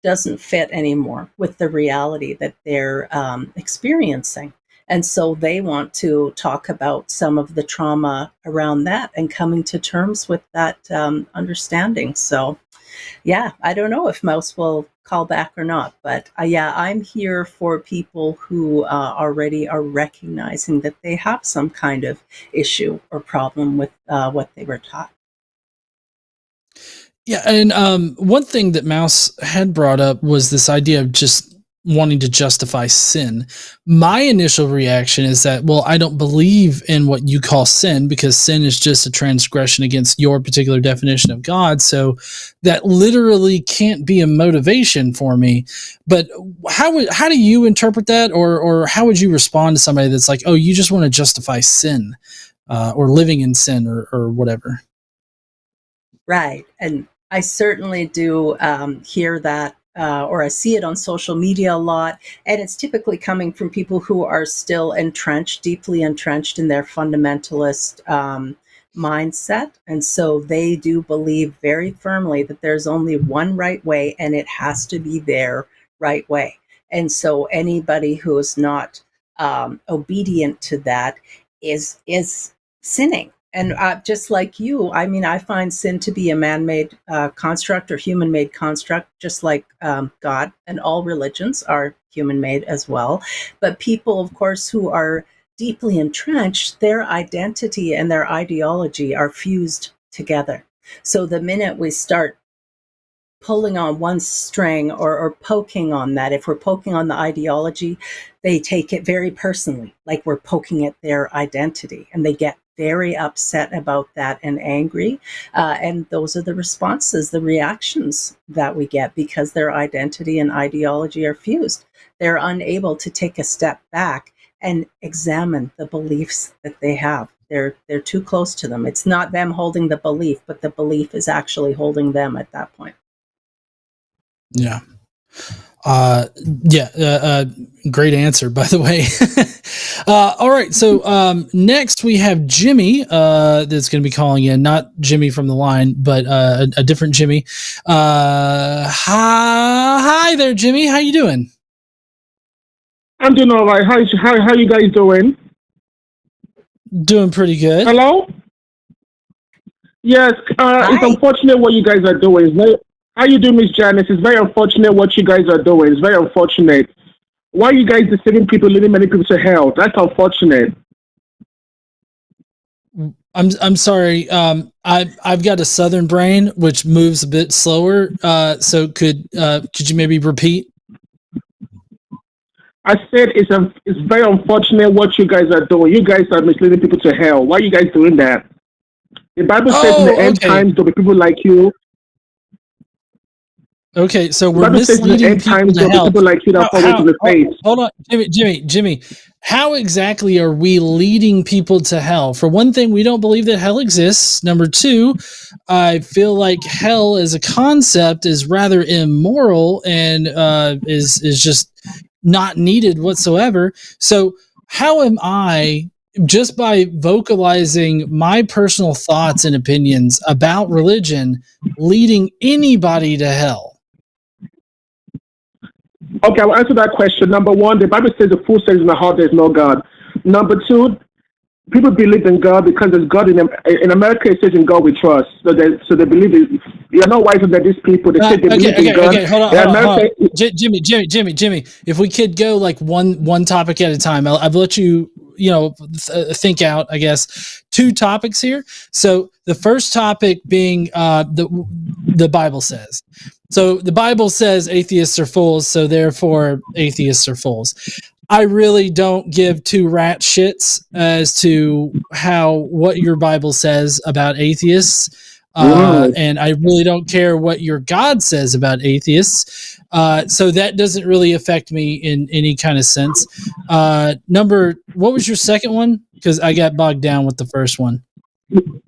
doesn't fit anymore with the reality that they're experiencing. And so they want to talk about some of the trauma around that and coming to terms with that understanding. So, yeah, I don't know if Mouse will call back or not, but yeah, I'm here for people who already are recognizing that they have some kind of issue or problem with what they were taught. Yeah, and one thing that Mouse had brought up was this idea of just wanting to justify sin. My initial reaction is that, well, I don't believe in what you call sin, because sin is just a transgression against your particular definition of God. So that literally can't be a motivation for me. But how do you interpret that, or how would you respond to somebody that's like, oh, you just want to justify sin or living in sin or whatever? Right. And I certainly do hear that, or I see it on social media a lot. And it's typically coming from people who are still deeply entrenched in their fundamentalist mindset. And so they do believe very firmly that there's only one right way, and it has to be their right way. And so anybody who is not obedient to that is sinning. And just like you, I mean, I find sin to be a man-made construct or human-made construct, just like God, and all religions are human-made as well. But people, of course, who are deeply entrenched, their identity and their ideology are fused together. So the minute we start pulling on one string or poking on that, if we're poking on the ideology, they take it very personally, like we're poking at their identity, and they get very upset about that and angry. And those are the responses, the reactions that we get, because their identity and ideology are fused. They're unable to take a step back and examine the beliefs that they have. They're too close to them. It's not them holding the belief, but the belief is actually holding them at that point. Yeah. Great answer, by the way. All right. So, next we have Jimmy, that's going to be calling in, not Jimmy from the line, but, a different Jimmy. Hi there, Jimmy. How you doing? I'm doing all right. How you guys doing? Doing pretty good. Hello? Yes, it's unfortunate what you guys are doing. How you doing, Miss Janice? It's very unfortunate what you guys are doing. It's very unfortunate. Why are you guys deceiving people, leading many people to hell? That's unfortunate. I'm sorry. I've got a southern brain which moves a bit slower. So could you maybe repeat? I said it's very unfortunate what you guys are doing. You guys are misleading people to hell. Why are you guys doing that? The Bible says in the end times there'll be people like you. Okay, so we're misleading people to hell. People like you that fall into the faith. Hold on, Jimmy. how exactly are we leading people to hell? For one thing, we don't believe that hell exists. Number two, I feel like hell as a concept is rather immoral and is just not needed whatsoever. So how am I, just by vocalizing my personal thoughts and opinions about religion, leading anybody to hell? Okay, I'll answer that question. Number one, the Bible says the fool says in the heart there's no God. Number two, people believe in God because there's God in America. It says in God we trust. So they believe it. You're not wiser than these people. They say they believe in God. Okay, hold on. Jimmy. If we could go like one topic at a time, I've let you think out, I guess, two topics here. So the first topic being the Bible says. So the Bible says atheists are fools, so therefore atheists are fools. I really don't give two rat shits as to what your Bible says about atheists. And I really don't care what your God says about atheists. So that doesn't really affect me in any kind of sense. What was your second one? Because I got bogged down with the first one.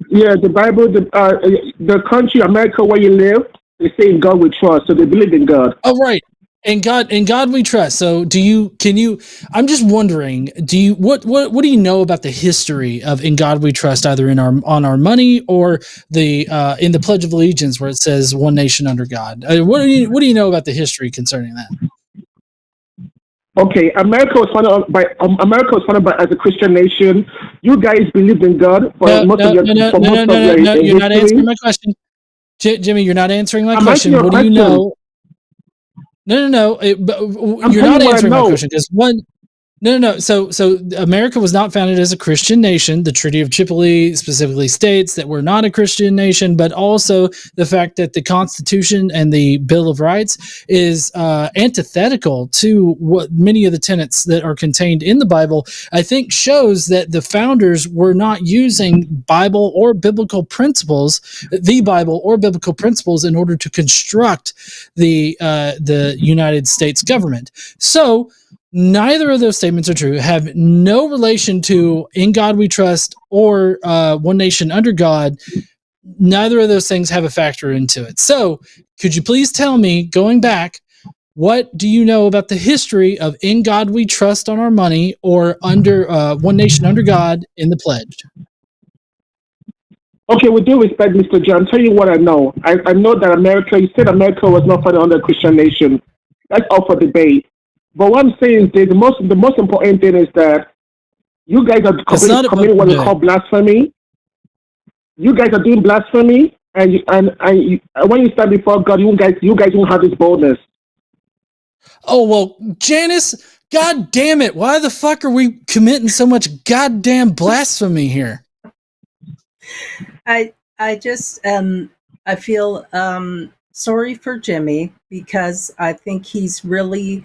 Yeah, the Bible, the country, America, where you live, they say in God we trust, so they believe in God. Oh, right. In God we trust. So I'm just wondering, what do you know about the history of In God We Trust, either on our money or in the Pledge of Allegiance where it says one nation under God? What do you know about the history concerning that? Okay, America was founded by as a Christian nation. You guys believed in God for most of your No, you're not answering my question. Jimmy, you're not answering my question. What do you know? No. You're not answering my question because one. No. So America was not founded as a Christian nation. The Treaty of Tripoli specifically states that we're not a Christian nation, but also the fact that the Constitution and the Bill of Rights is antithetical to what many of the tenets that are contained in the Bible, I think shows that the founders were not using Bible or biblical principles, the Bible or biblical principles, in order to construct the United States government. So neither of those statements are true, have no relation to In God We Trust or One Nation Under God. Neither of those things have a factor into it. So could you please tell me, going back, what do you know about the history of In God We Trust on our money or under One Nation Under God in the pledge? Okay, with due respect, Mr. John, I'll tell you what I know. I know that you said America was not founded under a Christian nation. That's all for debate. But what I'm saying is the most important thing is that you guys are committing what we call blasphemy. You guys are doing blasphemy, and when you stand before God, you guys won't have this boldness. Oh well, Janice, God damn it! Why the fuck are we committing so much goddamn blasphemy here? I just I feel sorry for Jimmy because I think he's really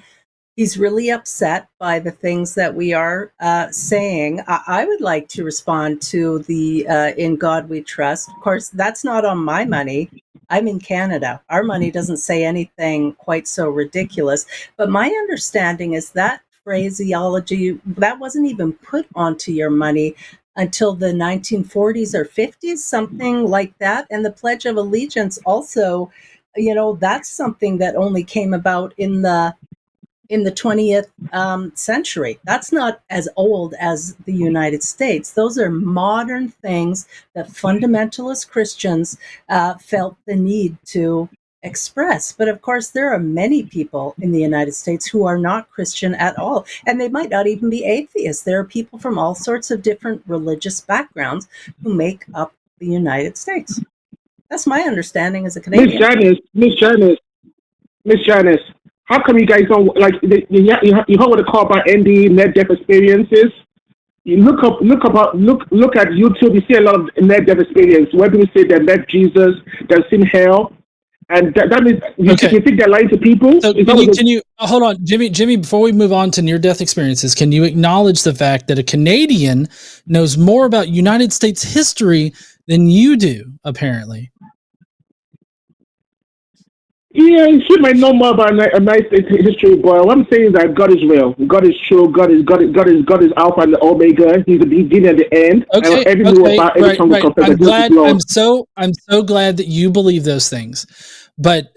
upset by the things that we are saying. I would like to respond to the In God We Trust. Of course, that's not on my money. I'm in Canada. Our money doesn't say anything quite so ridiculous. But my understanding is that phraseology, that wasn't even put onto your money until the 1940s or 50s, something like that. And the Pledge of Allegiance also, that's something that only came about in the 20th century. That's not as old as the United States. Those are modern things that fundamentalist Christians felt the need to express. But of course, there are many people in the United States who are not Christian at all, and they might not even be atheists. There are people from all sorts of different religious backgrounds who make up the United States. That's my understanding as a Canadian. Miss Janice, how come you guys don't you heard what they call about ND, near-death experiences? You look at YouTube. You see a lot of near-death experience where people say they met Jesus, they've seen hell, and that means you think they're lying to people. So can you hold on, Jimmy? Before we move on to near-death experiences, can you acknowledge the fact that a Canadian knows more about United States history than you do, apparently? Yeah, she might know more about a nice history, but what I'm saying is that God is real. God is true. God is Alpha and the Omega. He's the beginning and the end. Okay, And every new about every tongue will confess I'm that Jesus glad. is Lord. I'm so glad that you believe those things. But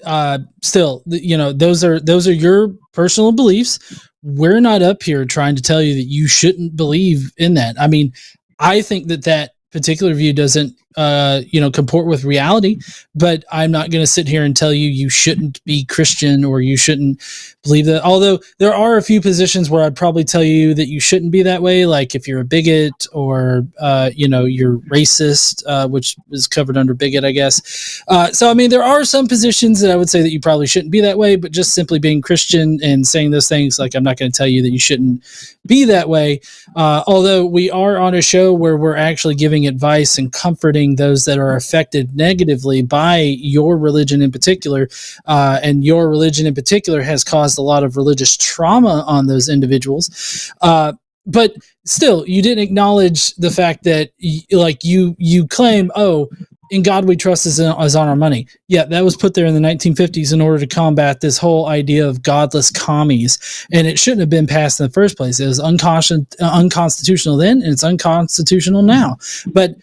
still, those are your personal beliefs. We're not up here trying to tell you that you shouldn't believe in that. I mean, I think that particular view doesn't comport with reality, but I'm not going to sit here and tell you shouldn't be Christian or you shouldn't believe that. Although there are a few positions where I'd probably tell you that you shouldn't be that way, like if you're a bigot or you're racist, which is covered under bigot, I guess. So I mean, there are some positions that I would say that you probably shouldn't be that way, but just simply being Christian and saying those things, like I'm not going to tell you that you shouldn't be that way. Although we are on a show where we're actually giving advice and comforting those that are affected negatively by your religion in particular, and your religion in particular has caused a lot of religious trauma on those individuals. But still, you didn't acknowledge the fact that you claim, oh, in God we trust is on our money. Yeah, that was put there in the 1950s in order to combat this whole idea of godless commies, and it shouldn't have been passed in the first place. It was unconstitutional then, and it's unconstitutional now. But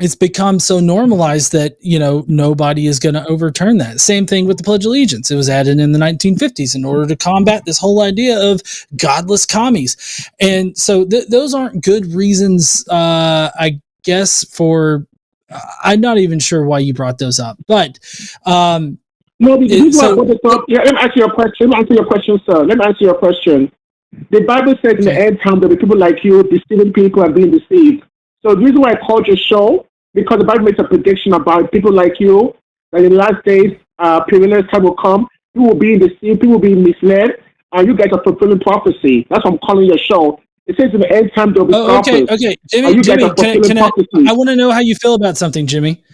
it's become so normalized that nobody is going to overturn that. Same thing with the Pledge of Allegiance. It was added in the 1950s in order to combat this whole idea of godless commies, and so those aren't good reasons, I guess. For I'm not even sure why you brought those up, but no, because I want to talk. Yeah, let me answer your question. Sir. Let me answer your question. The Bible says in the end time there will be people like you deceiving people and being deceived. So the reason why I called your show, because the Bible makes a prediction about people like you, that in the last days, perilous time will come, people will be deceived, people will be misled, and you guys are fulfilling prophecy. That's why I'm calling your show. It says in the end time there will be scoffers. Okay. Jimmy, I want to know how you feel about something, Jimmy.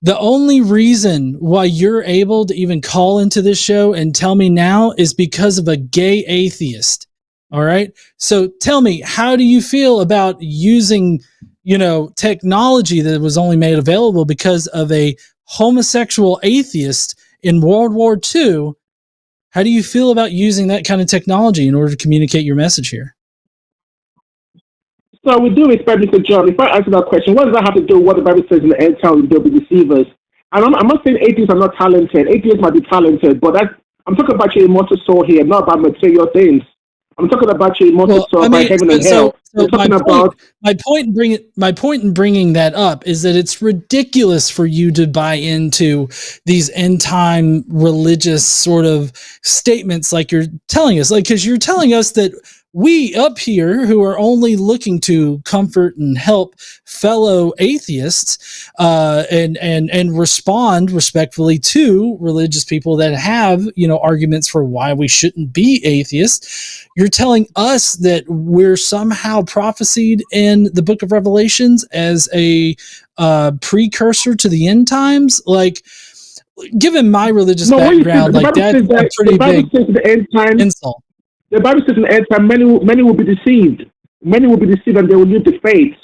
The only reason why you're able to even call into this show and tell me now is because of a gay atheist. All right. So tell me, how do you feel about using, technology that was only made available because of a homosexual atheist in World War II? How do you feel about using that kind of technology in order to communicate your message here? So we do respect Mr. John. If I answer that question, what does that have to do with what the Bible says in the end time there will be deceivers? And I'm not saying atheists are not talented. Atheists might be talented, but I'm talking about your immortal soul here, not about material things. I'm talking about your immortal soul by heaven and hell. My point in bringing that up is that it's ridiculous for you to buy into these end time religious sort of statements like you're telling us, because you're telling us that we up here who are only looking to comfort and help fellow atheists and respond respectfully to religious people that have arguments for why we shouldn't be atheists. You're telling us that we're somehow prophesied in the Book of Revelations as a precursor to the end times. Like, given my religious background, that's a pretty big insult. The Bible says in the end time, many will be deceived. Many will be deceived and they will leave the faith.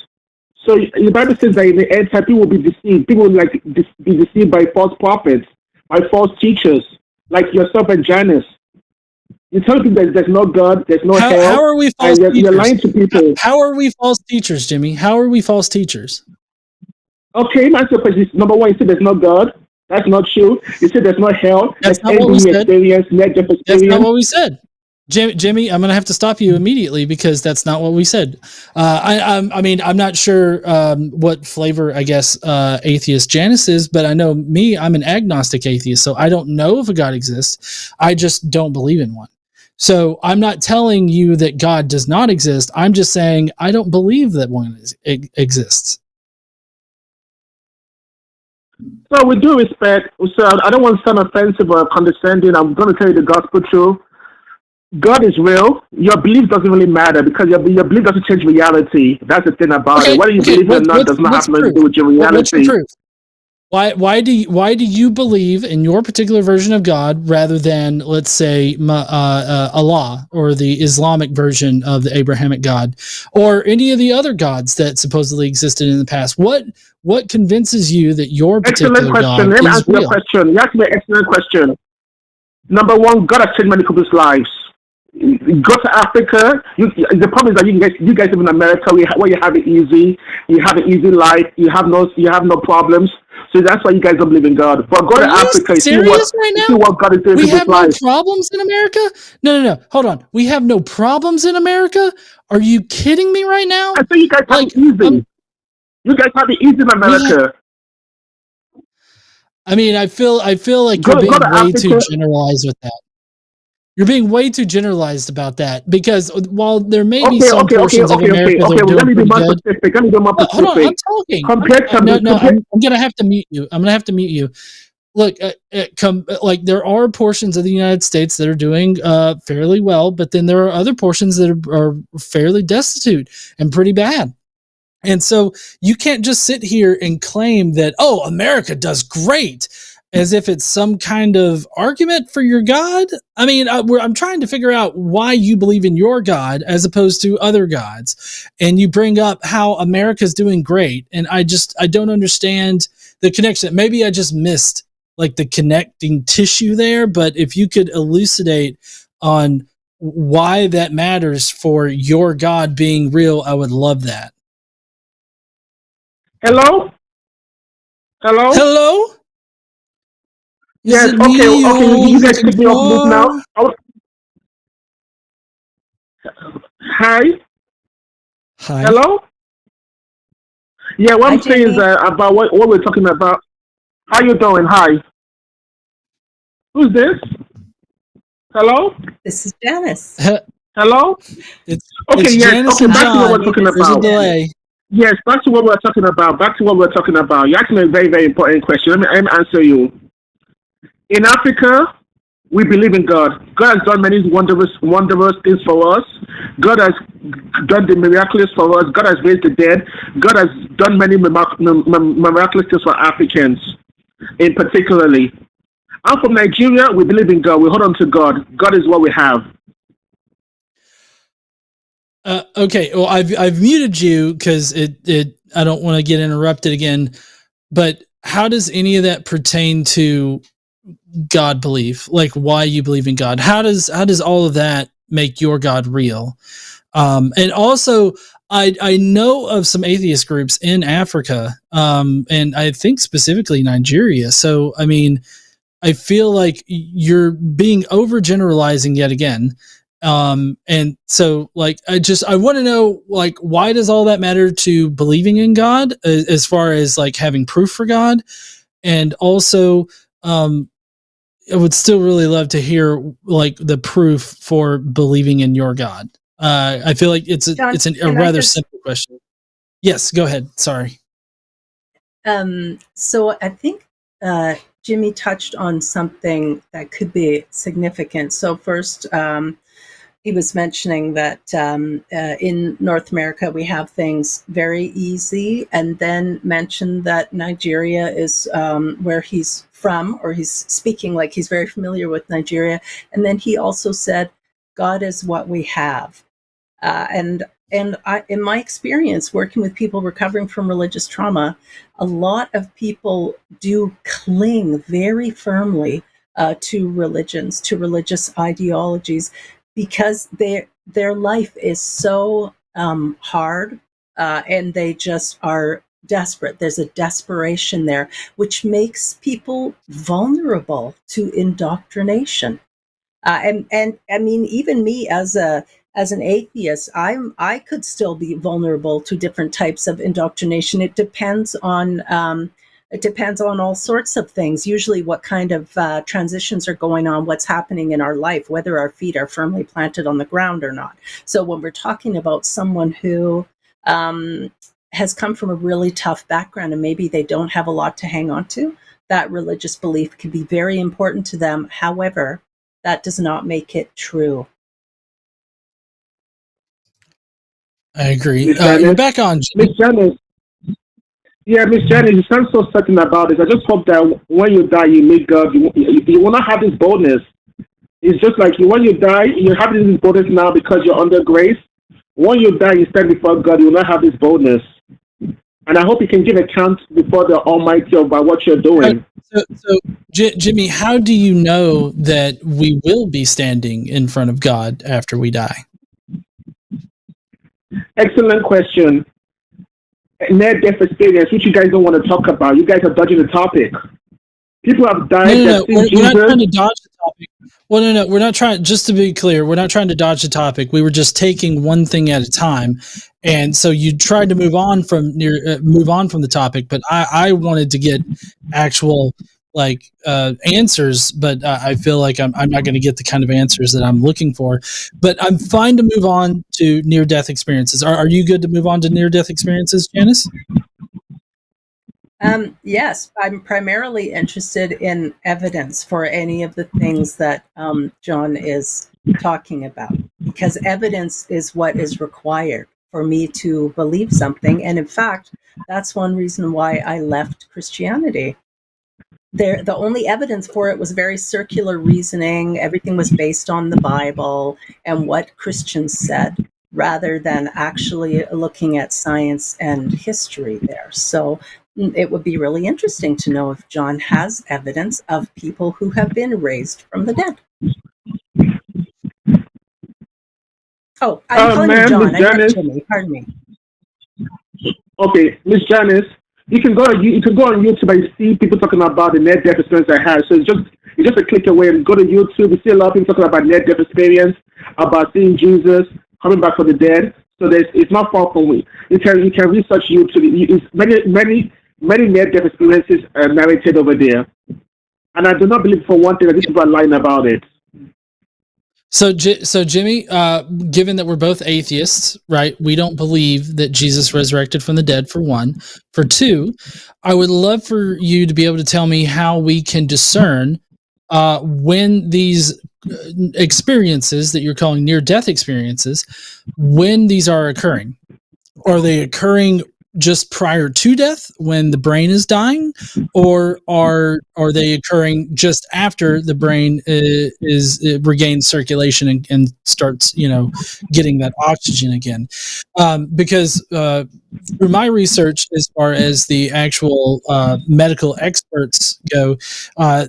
So the Bible says that in the end time, people will be deceived. People will be deceived by false prophets, by false teachers, like yourself and Janice. You tell people there's no God, there's no hell. How are we false teachers? You're lying to people. How are we false teachers, Jimmy? How are we false teachers? Okay, answer your question. Number one, you said there's no God. That's not true. You said there's no hell. That's not what we said. That's not what we said. Jimmy, I'm going to have to stop you immediately because that's not what we said. I'm not sure what flavor, I guess, atheist Janice is, but I know I'm an agnostic atheist, so I don't know if a God exists. I just don't believe in one. So I'm not telling you that God does not exist. I'm just saying I don't believe that one exists. So with due respect, so I don't want to sound offensive or condescending. I'm going to tell you the gospel truth. God is real. Your belief doesn't really matter because your belief doesn't change reality. That's the thing about it. Whether you believe it or not does not have nothing to do with your reality. Why do you believe in your particular version of God rather than, let's say, Allah or the Islamic version of the Abrahamic God or any of the other gods that supposedly existed in the past? What convinces you that your particular Excellent question. God Let me is answer your real? question. You asked me an excellent question. Number one, God has changed many people's lives. You go to Africa. The problem is that you guys live in America, where you have it easy. You have an easy life. You have no problems. So that's why you guys don't believe in God. But go to Are you Africa. serious right See now? what God is doing in We people's have no lives. problems in America? No. Hold on. We have no problems in America? Are you kidding me right now? I think you guys have it easy. You guys have it easy in America. I feel like Go you're being to way Africa. too generalized with that. You're being way too generalized about that because while there may be some portions of America that are Well, let doing me be pretty more good. specific. Let me be more specific. Hold on, I'm talking. I'm gonna have to mute you. I'm gonna have to mute you. Look, like there are portions of the United States that are doing fairly well, but then there are other portions that are fairly destitute and pretty bad. And so you can't just sit here and claim that, oh, America does great, as if it's some kind of argument for your God. I mean, I'm trying to figure out why you believe in your God as opposed to other gods. And you bring up how America's doing great. And I don't understand the connection. Maybe I just missed like the connecting tissue there. But if you could elucidate on why that matters for your God being real, I would love that. Hello? Yes, okay. You guys take me off mute now. Hi. Hello? Yeah, what I'm saying is about what we're talking about. How you doing? Hi. Who's this? Hello? This is Janice. Hello? It's Janice and back John. to what we're talking There's about. a delay. Yes, back to what we're talking about. You asked me a very, very important question. Let me answer you. In Africa, we believe in God. God has done many wondrous things for us. God has done the miraculous for us. God has raised the dead. God has done many miraculous things for Africans, in particularly. I'm from Nigeria. We believe in God. We hold on to God. God is what we have. Okay. Well, I've muted you because I don't want to get interrupted again. But how does any of that pertain to God belief? Like why you believe in God? How does all of that make your God real? And also, I know of some atheist groups in Africa, and I think specifically Nigeria. So, I mean, I feel like you're being overgeneralizing yet again. And so like, I want to know, like, why does all that matter to believing in God as far as like having proof for God? And also, I would still really love to hear like the proof for believing in your God. I feel like it's a rather simple question. Yes, go ahead. Sorry. So I think Jimmy touched on something that could be significant. So first, he was mentioning that in North America we have things very easy, and then mentioned that Nigeria is where he's from, or he's speaking like he's very familiar with Nigeria. And then he also said, God is what we have. And I, in my experience working with people recovering from religious trauma, a lot of people do cling very firmly to religions, to religious ideologies, because their life is so hard, and they just are desperate. There's a desperation there, which makes people vulnerable to indoctrination. And I mean, even me as an atheist, I could still be vulnerable to different types of indoctrination. It depends on all sorts of things. Usually, what kind of transitions are going on, what's happening in our life, whether our feet are firmly planted on the ground or not. So, when we're talking about someone who has come from a really tough background and maybe they don't have a lot to hang on to, that religious belief can be very important to them. However, that does not make it true. I agree. You're back on, Miss Janice. Yeah, Miss Janice, you sound so certain about this. I just hope that when you die, you meet God. You will not have this boldness. It's just like when you die, you have this boldness now because you're under grace. When you die, you stand before God, you will not have this boldness. And I hope you can give account before the Almighty about what you're doing. So Jimmy, how do you know that we will be standing in front of God after we die? Excellent question. Near-death experience, which you guys don't want to talk about. You guys are dodging the topic. People have died. No, we're not trying to dodge the topic. Well, no, we're not trying. Just to be clear, we're not trying to dodge the topic. We were just taking one thing at a time, and so you tried to move on from the topic. But I wanted to get actual answers, but I feel like I'm not going to get the kind of answers that I'm looking for. But I'm fine to move on to near-death experiences. Are you good to move on to near-death experiences, Janice? Yes, I'm primarily interested in evidence for any of the things that John is talking about, because evidence is what is required for me to believe something. And in fact, that's one reason why I left Christianity. The only evidence for it was very circular reasoning. Everything was based on the Bible and what Christians said, rather than actually looking at science and history there. So it would be really interesting to know if John has evidence of people who have been raised from the dead. Oh, I'm calling you John. I meant Jimmy. Pardon me. Okay, Miss Janice, you can go on YouTube and see people talking about the near-death experience I had. So it's just a click away and go to YouTube. You see a lot of people talking about near-death experience, about seeing Jesus coming back from the dead. So it's not far from me. You can research YouTube. Many near-death experiences are narrated over there, and I do not believe for one thing that these people are lying about it. So Jimmy, given that we're both atheists, right? We don't believe that Jesus resurrected from the dead, for one. For two, I would love for you to be able to tell me how we can discern when these experiences that you're calling near-death experiences, when these are occurring. Are they occurring just prior to death when the brain is dying, or are they occurring just after the brain regains circulation and starts getting that oxygen again? Because through my research, as far as the actual medical experts go,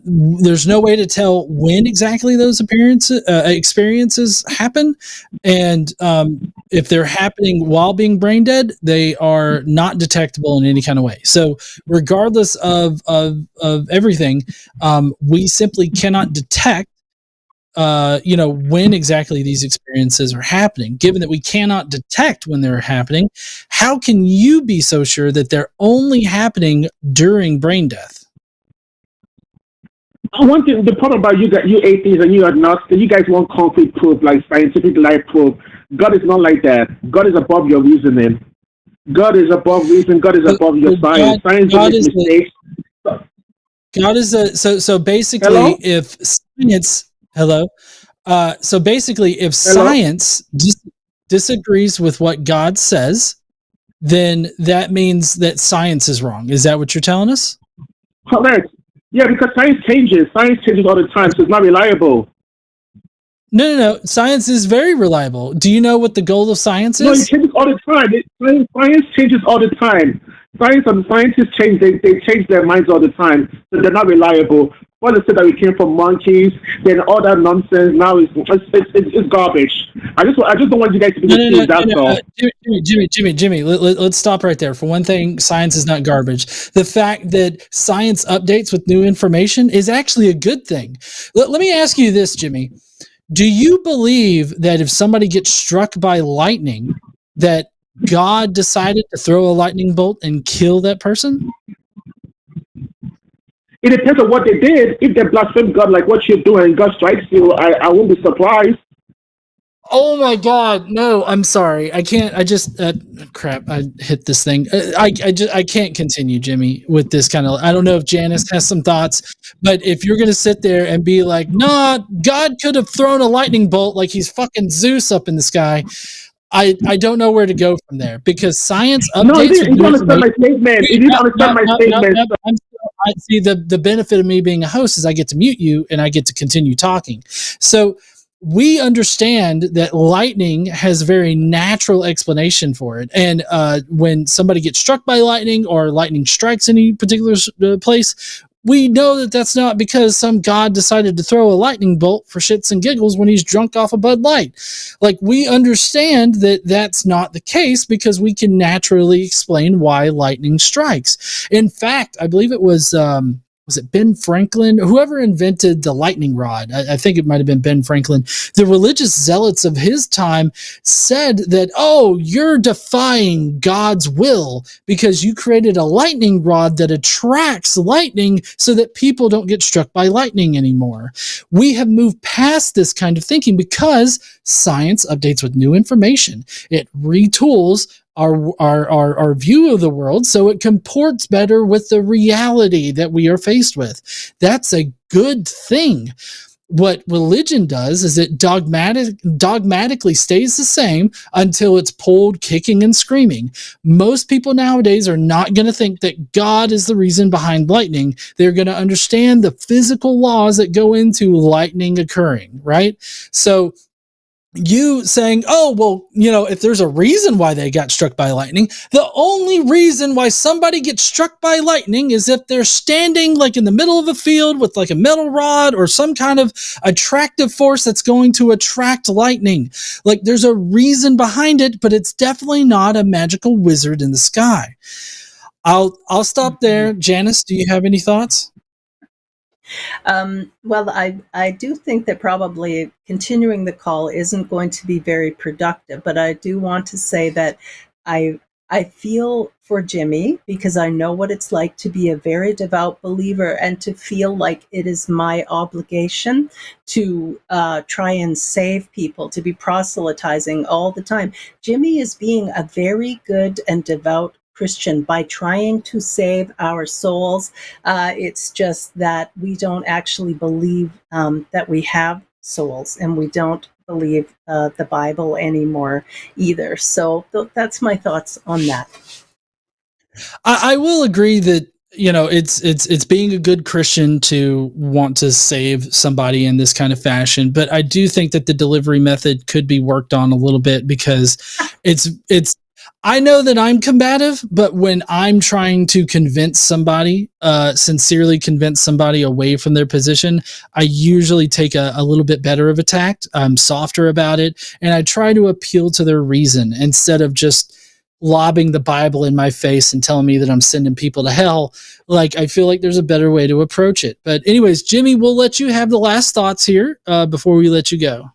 there's no way to tell when exactly those experiences happen, and if they're happening while being brain dead, they are not detectable in any kind of way. So regardless of everything, we simply cannot detect when exactly these experiences are happening. Given that we cannot detect when they're happening, how can you be so sure that they're only happening during brain death? One thing, the problem about you atheists and you agnostics, you guys want concrete proof, like scientific life proof. God is not like that. God is above your reasoning. God is above reason. God is above your science. Science makes mistakes. God is so basically, hello? If science, hello. So basically, if Hello? science disagrees with what God says, then that means that science is wrong. Is that what you're telling us? Correct. Yeah, because science changes. Science changes all the time, so it's not reliable. No. Science is very reliable. Do you know what the goal of science is? No, it changes all the time. Science changes all the time. Science and scientists change. They change their minds all the time, so they're not reliable. When they say that we came from monkeys, then all that nonsense now it's garbage. I just don't want you guys to be deceived. That's all. Jimmy, let's stop right there. For one thing, science is not garbage. The fact that science updates with new information is actually a good thing. Let me ask you this, Jimmy. Do you believe that if somebody gets struck by lightning, that God decided to throw a lightning bolt and kill that person? It depends on what they did. If they blaspheme God like what you're doing, God strikes you, I won't be surprised. Oh my God! No, I'm sorry. I can't. I just crap. I hit this thing. I can't continue, Jimmy, with this kind of. I don't know if Janice has some thoughts, but if you're gonna sit there and be like, "Nah, God could have thrown a lightning bolt like he's fucking Zeus up in the sky," I don't know where to go from there because science No, updates. you didn't understand my statement. You didn't understand my statement. I see the benefit of me being a host is I get to mute you and I get to continue talking. So we understand that lightning has a very natural explanation for it. And when somebody gets struck by lightning or lightning strikes any particular place, we know that that's not because some god decided to throw a lightning bolt for shits and giggles when he's drunk off a Bud Light. Like, we understand that that's not the case because we can naturally explain why lightning strikes. In fact, I believe it was it Ben Franklin? Whoever invented the lightning rod, I think it might have been Ben Franklin. The religious zealots of his time said that, oh, you're defying God's will because you created a lightning rod that attracts lightning so that people don't get struck by lightning anymore. We have moved past this kind of thinking because science updates with new information. It retools our view of the world so it comports better with the reality that we are faced with. That's a good thing. What religion does is it dogmatically stays the same until it's pulled kicking and screaming. Most people nowadays are not going to think that God is the reason behind lightning. They're going to understand the physical laws that go into lightning occurring, right? So you saying, oh, well, if there's a reason why they got struck by lightning, the only reason why somebody gets struck by lightning is if they're standing like in the middle of a field with like a metal rod or some kind of attractive force that's going to attract lightning. Like, there's a reason behind it, but it's definitely not a magical wizard in the sky. I'll stop there. Janice, do you have any thoughts? Well, I do think that probably continuing the call isn't going to be very productive, but I do want to say that I feel for Jimmy because I know what it's like to be a very devout believer and to feel like it is my obligation to try and save people, to be proselytizing all the time. Jimmy is being a very good and devout Christian by trying to save our souls. It's just that we don't actually believe that we have souls, and we don't believe the Bible anymore either. So that's my thoughts on that. I will agree that it's being a good Christian to want to save somebody in this kind of fashion, but I do think that the delivery method could be worked on a little bit because it's I know that I'm combative, but when I'm trying to convince somebody, sincerely convince somebody away from their position, I usually take a little bit better of a tact. I'm softer about it, and I try to appeal to their reason instead of just lobbing the Bible in my face and telling me that I'm sending people to hell. Like, I feel like there's a better way to approach it. But anyways, Jimmy, we'll let you have the last thoughts here before we let you go.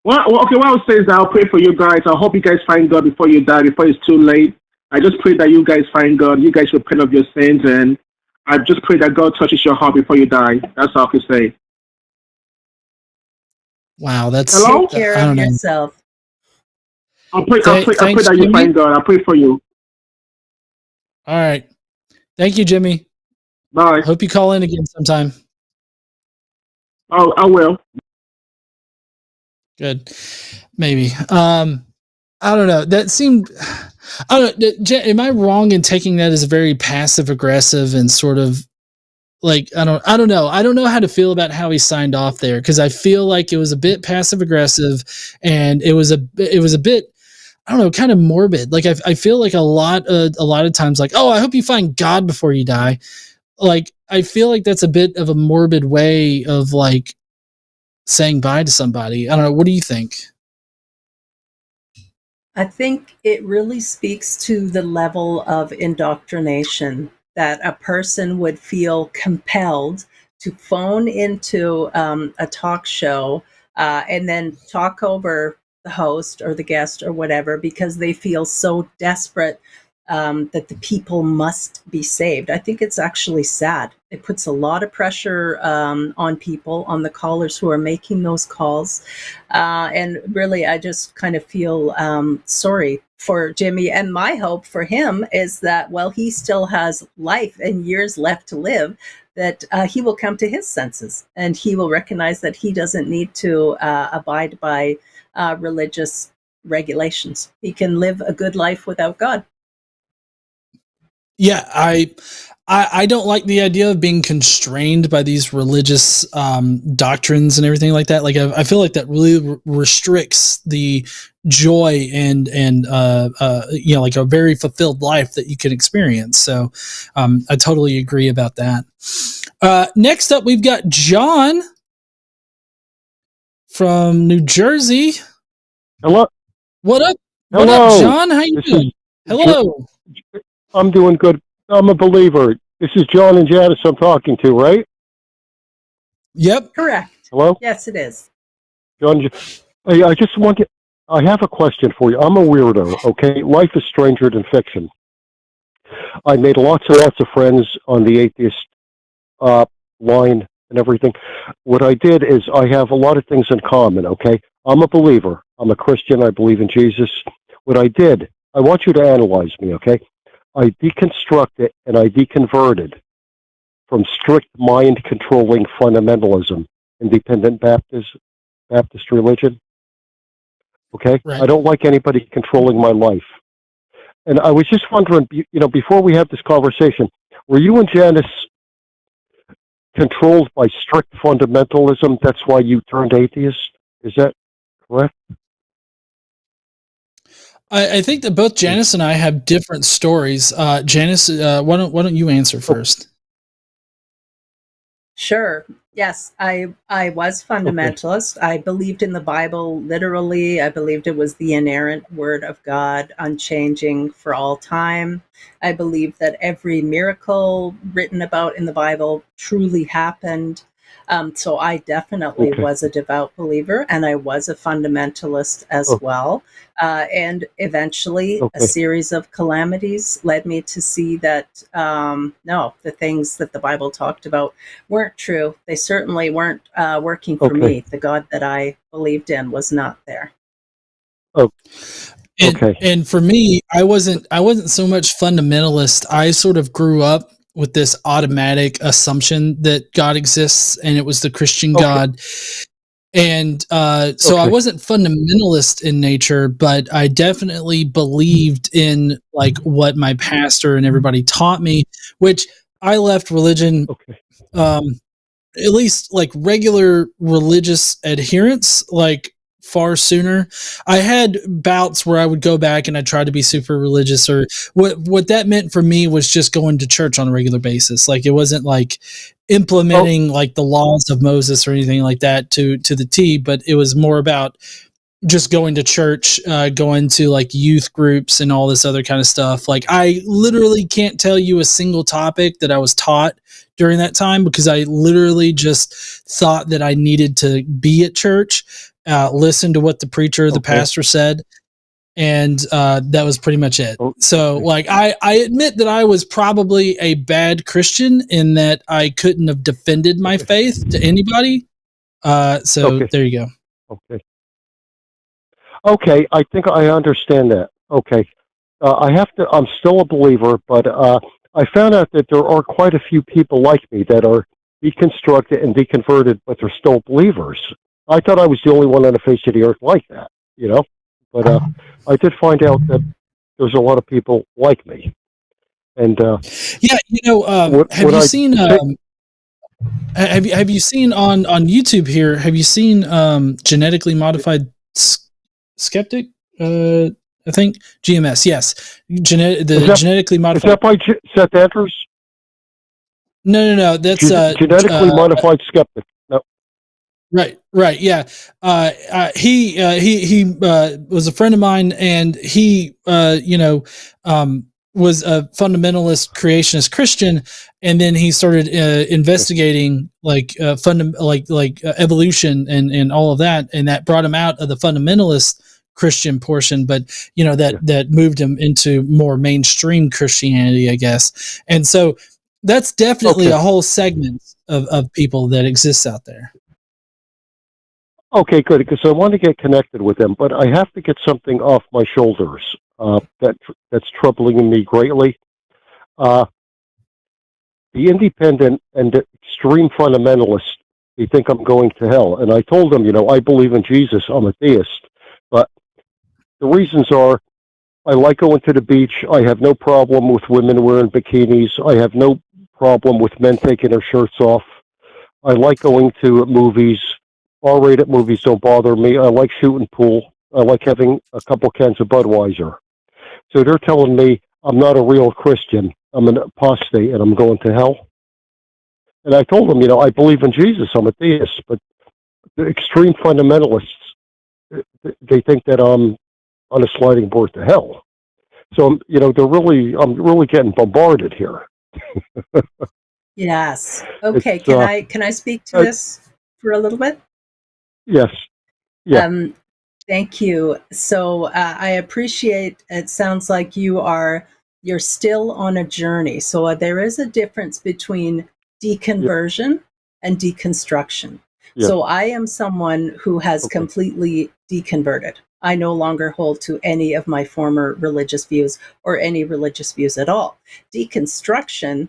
Well, okay, what I'll say is I'll pray for you guys. I hope you guys find God before you die, before it's too late. I just pray that you guys find God, you guys repent of your sins, and I just pray that God touches your heart before you die. That's all I can say. Wow, that's... Hello? Take care of yourself. I pray that you find God. I pray for you. All right. Thank you, Jimmy. Bye. Hope you call in again sometime. Oh, I will. Good. Maybe. I don't know. That seemed... I don't. Am I wrong in taking that as very passive aggressive and sort of like, I don't know. I don't know how to feel about how he signed off there, because I feel like it was a bit passive aggressive and it was a bit, I don't know, kind of morbid. Like, I feel like a lot of times, like, oh, I hope you find God before you die. Like, I feel like that's a bit of a morbid way of like saying bye to somebody. I don't know. What do you think? I think it really speaks to the level of indoctrination that a person would feel compelled to phone into a talk show and then talk over the host or the guest or whatever because they feel so desperate that the people must be saved. I think it's actually sad. It puts a lot of pressure on people, on the callers who are making those calls. And really, I just kind of feel sorry for Jimmy. And my hope for him is that, while he still has life and years left to live, that he will come to his senses and he will recognize that he doesn't need to abide by religious regulations. He can live a good life without God. Yeah, I don't like the idea of being constrained by these religious doctrines and everything like that. Like I feel like that really restricts the joy and like a very fulfilled life that you can experience. So I totally agree about that. Next up, we've got John from New Jersey. Hello. What up? Hello. What up, John? How you doing? Hello. I'm doing good. I'm a believer. This is John and Janice I'm talking to, right? Yep. Correct. Hello? Yes, it is. John, I have a question for you. I'm a weirdo, okay? Life is stranger than fiction. I made lots and lots of friends on the atheist line and everything. What I did is I have a lot of things in common, okay? I'm a believer. I'm a Christian. I believe in Jesus. What I did, I want you to analyze me, okay? I deconstructed and I deconverted from strict mind-controlling fundamentalism, independent Baptist religion. Okay? Right. I don't like anybody controlling my life. And I was just wondering, before we have this conversation, were you and Janice controlled by strict fundamentalism? That's why you turned atheist? Is that correct? I think that both Janice and I have different stories. Janice, why don't you answer first? Sure. Yes, I was fundamentalist. I believed in the Bible literally. I believed it was the inerrant word of God, unchanging for all time. I believed that every miracle written about in the Bible truly happened. So I definitely was a devout believer, and I was a fundamentalist as well. And eventually, a series of calamities led me to see that no, the things that the Bible talked about weren't true. They certainly weren't working for me. The God that I believed in was not there. And for me, I wasn't so much fundamentalist. I sort of grew up with this automatic assumption that God exists, and it was the Christian God. And so I wasn't fundamentalist in nature, but I definitely believed in like what my pastor and everybody taught me, which I left religion, at least like regular religious adherence, like far sooner. I had bouts where I would go back and I tried to be super religious, or what that meant for me was just going to church on a regular basis. Like it wasn't like implementing like the laws of Moses or anything like that to the T, but it was more about just going to church, going to like youth groups and all this other kind of stuff. Like I literally can't tell you a single topic that I was taught during that time, because I literally just thought that I needed to be at church, listen to what the preacher, the pastor said. And that was pretty much it. So like, I admit that I was probably a bad Christian in that I couldn't have defended my faith to anybody. So there you go. Okay, I think I understand that. Okay. I'm still a believer, but I found out that there are quite a few people like me that are deconstructed and deconverted, but they're still believers. I thought I was the only one on the face of the earth like that, but I did find out that there's a lot of people like me. And have you seen have you seen on YouTube here, have you seen genetically modified skeptic? I think GMS. Yes, genetically modified. Is that by Seth Andrews? No. That's genetically modified skeptic. No. Right. Yeah. He was a friend of mine, and he was a fundamentalist creationist Christian, and then he started investigating evolution and all of that, and that brought him out of the fundamentalist Christian portion, but that moved him into more mainstream Christianity, I guess. And so that's definitely a whole segment of people that exists out there. Okay, good, because I want to get connected with them, but I have to get something off my shoulders that's troubling me greatly. The independent and the extreme fundamentalists, they think I'm going to hell. And I told them, I believe in Jesus. I'm a theist. The reasons are, I like going to the beach. I have no problem with women wearing bikinis. I have no problem with men taking their shirts off. I like going to movies. R-rated movies don't bother me. I like shooting pool. I like having a couple cans of Budweiser. So they're telling me I'm not a real Christian. I'm an apostate and I'm going to hell. And I told them, I believe in Jesus. I'm a theist. But the extreme fundamentalists, they think that I'm on a sliding board to hell. So, I'm really getting bombarded here. Yes. Okay. Can I speak to this for a little bit? Yes. Yeah. Thank you. So I appreciate. It sounds like you're still on a journey. So there is a difference between deconversion and deconstruction. Yeah. So I am someone who has completely deconverted. I no longer hold to any of my former religious views or any religious views at all. Deconstruction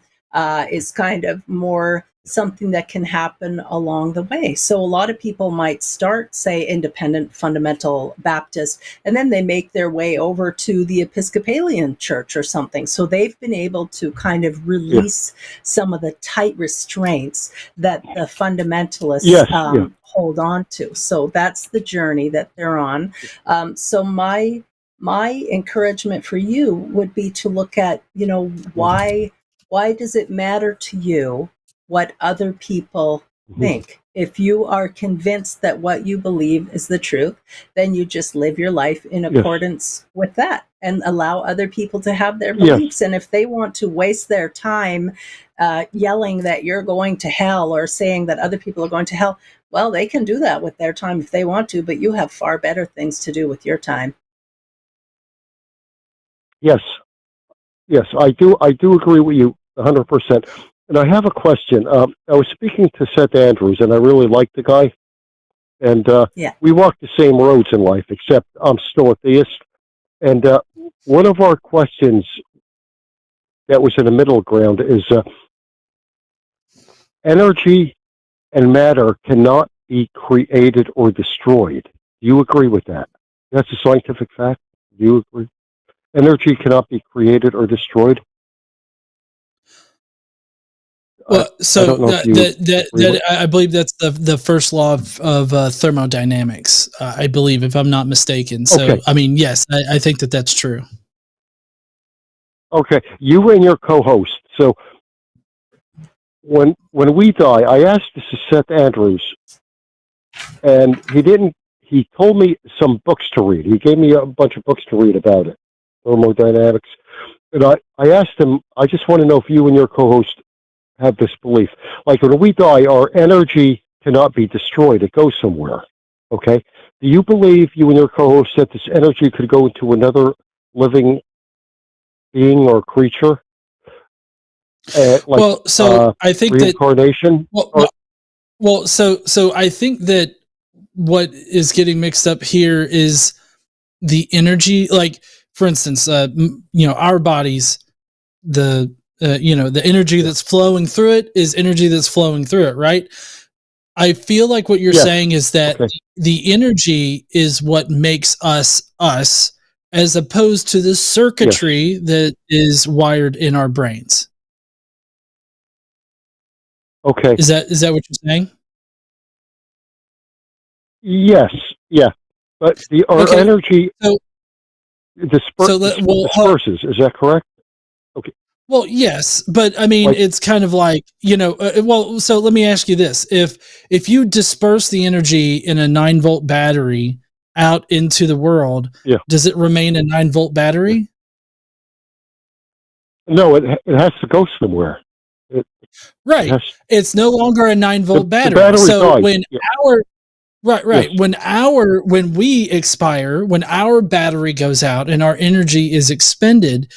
is kind of more something that can happen along the way. So a lot of people might start, say, independent fundamental Baptist, and then they make their way over to the Episcopalian church or something. So they've been able to kind of release some of the tight restraints that the fundamentalists hold on to. So that's the journey that they're on. So my encouragement for you would be to look at, why does it matter to you what other people think? If you are convinced that what you believe is the truth, then you just live your life in accordance with that and allow other people to have their beliefs. And if they want to waste their time yelling that you're going to hell or saying that other people are going to hell, well, they can do that with their time if they want to, but you have far better things to do with your time. Yes, I do agree with you 100%. And I have a question. I was speaking to Seth Andrews, and I really like the guy. And we walk the same roads in life, except I'm still a theist. And one of our questions that was in the middle ground is energy and matter cannot be created or destroyed. Do you agree with that? That's a scientific fact. Do you agree? Energy cannot be created or destroyed. Well, so I believe that's the first law of thermodynamics. I believe, if I'm not mistaken. So, I mean, yes, I think that's true. Okay, you and your co-host. So, when we die, I asked this to Seth Andrews, and he told me some books to read. He gave me a bunch of books to read about it, thermodynamics. And I asked him, I just want to know if you and your co-host have this belief. Like, when we die, our energy cannot be destroyed. It goes somewhere. Okay? Do you believe, you and your co-host, that this energy could go into another living being or creature? I think reincarnation? So I think that what is getting mixed up here is the energy. Like, for instance, our bodies, the energy that's flowing through it is energy that's flowing through it, right? I feel like what you're saying is that the energy is what makes us us, as opposed to the circuitry that is wired in our brains. Okay. Is that what you're saying? Yes. Yeah. But our energy disperses. Is that correct? Okay. Well, yes, but I mean, it's kind of like, so let me ask you this. If you disperse the energy in a 9-volt battery out into the world, does it remain a 9-volt battery? No, it has to go somewhere. It's no longer a 9-volt battery. So when when we expire, when our battery goes out and our energy is expended,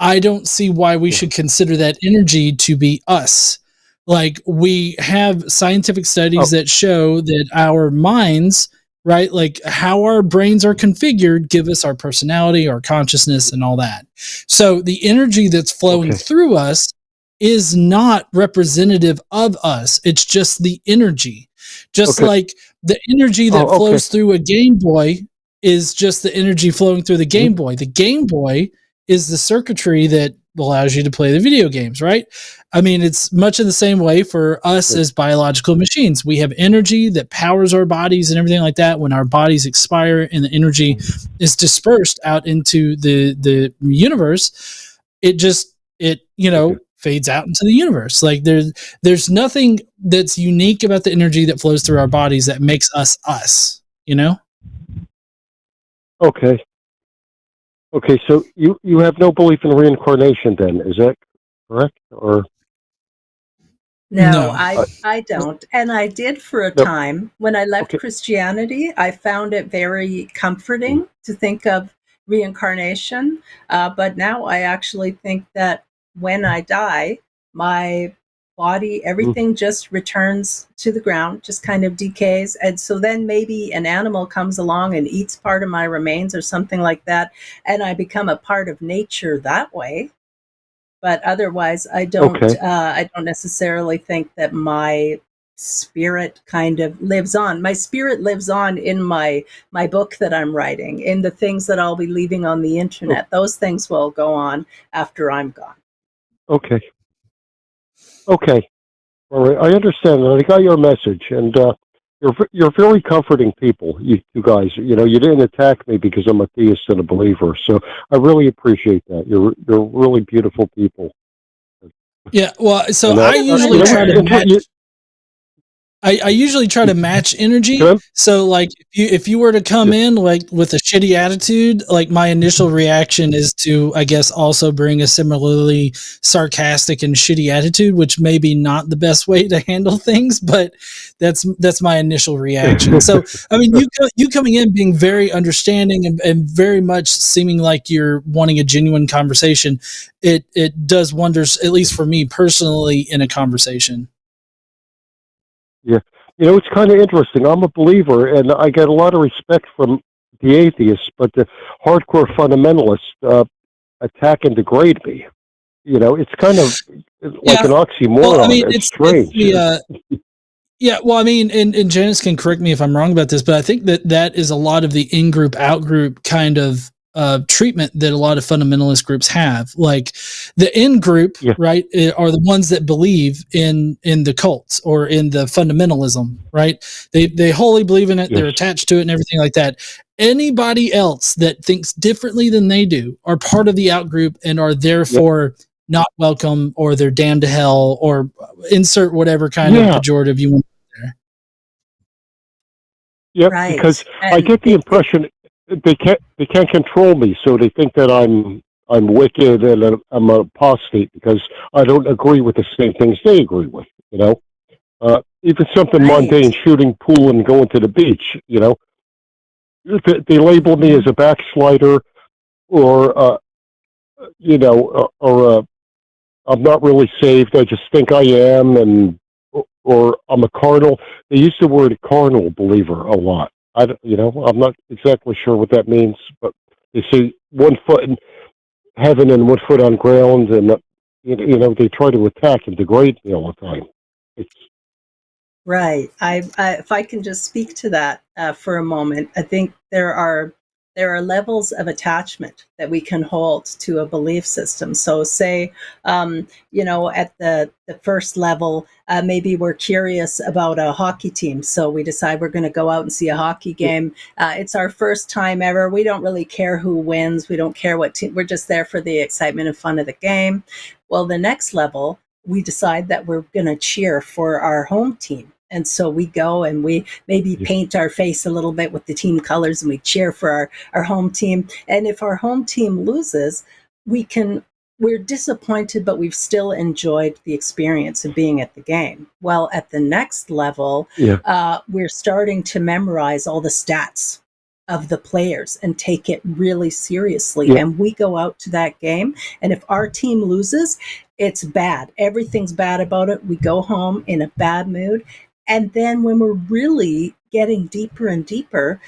I don't see why we should consider that energy to be us. Like, we have scientific studies that show that our minds, right, like how our brains are configured, give us our personality, our consciousness, and all that. So the energy that's flowing through us is not representative of us. It's just the energy. Just like the energy that flows through a Game Boy is just the energy flowing through the Game Boy. The Game Boy is the circuitry that allows you to play the video games, right? I mean, it's much in the same way for us as biological machines. We have energy that powers our bodies and everything like that. When our bodies expire and the energy is dispersed out into the universe, it fades out into the universe. Like there's nothing that's unique about the energy that flows through our bodies that makes us, you know? Okay. Okay, so you have no belief in reincarnation then, is that correct? Or No, I don't. And I did for a time. When I left Christianity, I found it very comforting to think of reincarnation. But now I actually think that when I die, my body, everything just returns to the ground, just kind of decays. And so then maybe an animal comes along and eats part of my remains or something like that, and I become a part of nature that way. But otherwise, I don't necessarily think that my spirit kind of lives on. My spirit lives on in my book that I'm writing, in the things that I'll be leaving on the internet. Those things will go on after I'm gone. Okay. Okay. All right. I understand. I got your message, and you're very comforting people. You guys. You know, you didn't attack me because I'm a theist and a believer. So I really appreciate that. You're really beautiful people. Yeah. Well, so I usually try to match. I usually try to match energy. So like if you were to come in like with a shitty attitude, like my initial reaction is to, I guess, also bring a similarly sarcastic and shitty attitude, which may be not the best way to handle things, but that's my initial reaction. So I mean, you coming in being very understanding and very much seeming like you're wanting a genuine conversation, it does wonders, at least for me personally, in a conversation. Yeah. You know, it's kind of interesting. I'm a believer, and I get a lot of respect from the atheists, but the hardcore fundamentalists attack and degrade me. You know, it's kind of like an oxymoron. Well, I mean, it's strange. Yeah, well, I mean, and Janice can correct me if I'm wrong about this, but I think that is a lot of the in-group, out-group kind of treatment that a lot of fundamentalist groups have. Like the in-group, right, are the ones that believe in the cults or in the fundamentalism, right? They wholly believe in it. They're attached to it and everything like that. Anybody else that thinks differently than they do are part of the out-group and are therefore not welcome, or they're damned to hell, or insert whatever kind of pejorative you want there. Yep, right. Because I get the impression they can't control me, so they think that I'm wicked and I'm an apostate because I don't agree with the same things they agree with. You know, even something mundane, shooting pool and going to the beach. You know, they label me as a backslider, or I'm not really saved. I just think I am, or I'm a carnal. They use the word carnal believer a lot. I'm not exactly sure what that means, but they say 1 foot in heaven and 1 foot on ground, and they try to attack and degrade me all the time. Right. If I can just speak to that for a moment, I think there are levels of attachment that we can hold to a belief system. So say, at the first level, maybe we're curious about a hockey team. So we decide we're going to go out and see a hockey game. It's our first time ever. We don't really care who wins. We don't care what team. We're just there for the excitement and fun of the game. Well, the next level, we decide that we're going to cheer for our home team. And so we go and we maybe paint our face a little bit with the team colors and we cheer for our home team. And if our home team loses, we're disappointed, but we've still enjoyed the experience of being at the game. Well, at the next level, we're starting to memorize all the stats of the players and take it really seriously. And we go out to that game, and if our team loses, it's bad. Everything's bad about it. We go home in a bad mood. And then when we're really getting deeper and deeper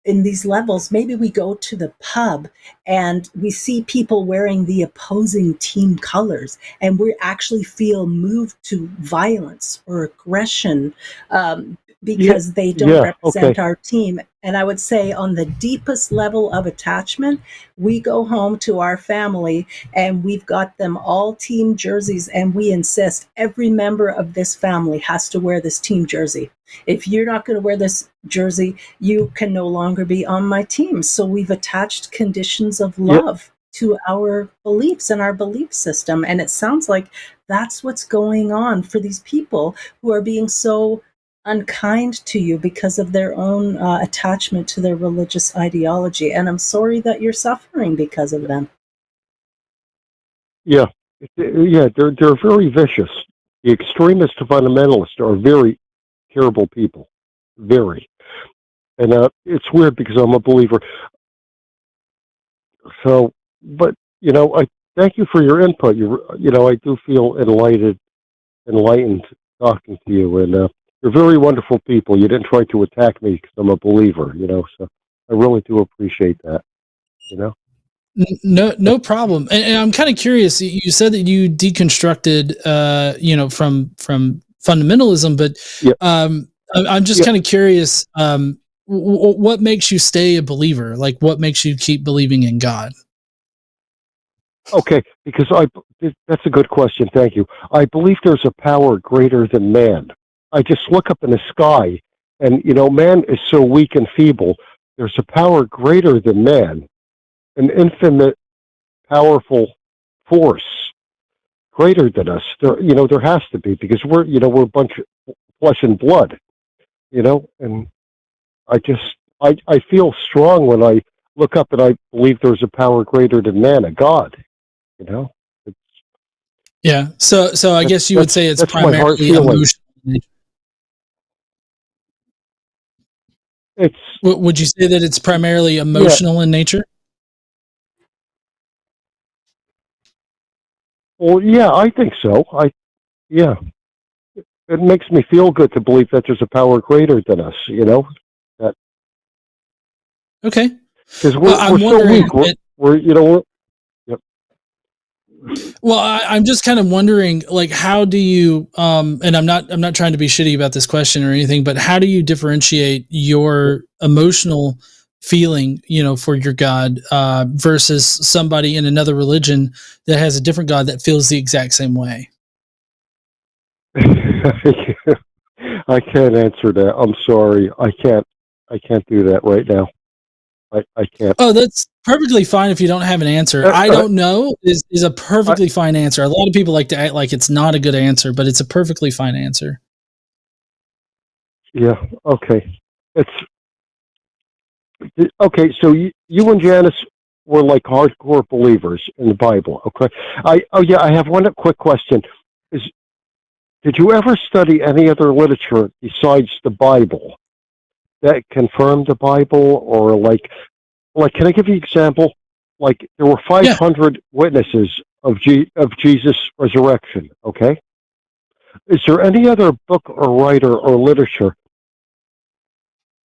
in these levels, maybe we go to the pub and we see people wearing the opposing team colors, and we actually feel moved to violence or aggression because they don't represent okay. our team. And I would say on the deepest level of attachment, we go home to our family and we've got them all team jerseys, and we insist every member of this family has to wear this team jersey. If you're not going to wear this jersey, you can no longer be on my team. So we've attached conditions of love to our beliefs and our belief system. And it sounds like that's what's going on for these people who are being so unkind to you because of their own attachment to their religious ideology. And I'm sorry that you're suffering because of them. Yeah, they're very vicious. The extremist fundamentalists are very terrible people, very. And it's weird because I'm a believer. So, but I thank you for your input. I do feel enlightened talking to you, and you're very wonderful people. You didn't try to attack me because I'm a believer, so I really do appreciate that, No problem. And I'm kind of curious. You said that you deconstructed, from fundamentalism, but I'm just kind of curious. What makes you stay a believer? Like, what makes you keep believing in God? Okay, because that's a good question. Thank you. I believe there's a power greater than man. I just look up in the sky, and man is so weak and feeble. There's a power greater than man, an infinite, powerful force greater than us. There has to be, because we're a bunch of flesh and blood, and I feel strong when I look up and I believe there's a power greater than man, a God, Yeah. So I guess you would say it's primarily emotional. Would you say that it's primarily emotional in nature? Well, yeah, I think so. It makes me feel good to believe that there's a power greater than us, that. Okay. Because we're so weak. We're Well, I'm just kind of wondering, like, how do you, and I'm not trying to be shitty about this question or anything, but how do you differentiate your emotional feeling, for your God, versus somebody in another religion that has a different God that feels the exact same way? I can't answer that. I'm sorry. I can't do that right now. I can't. Oh, that's perfectly fine if you don't have an answer. I don't know is a perfectly fine answer. A lot of people like to act like it's not a good answer, but it's a perfectly fine answer. Yeah. Okay. Okay. So you and Janice were like hardcore believers in the Bible. Okay. I have one quick question. Did you ever study any other literature besides the Bible that confirmed the Bible, or like, can I give you an example? Like, there were 500 witnesses of Jesus' resurrection, okay? Is there any other book or writer or literature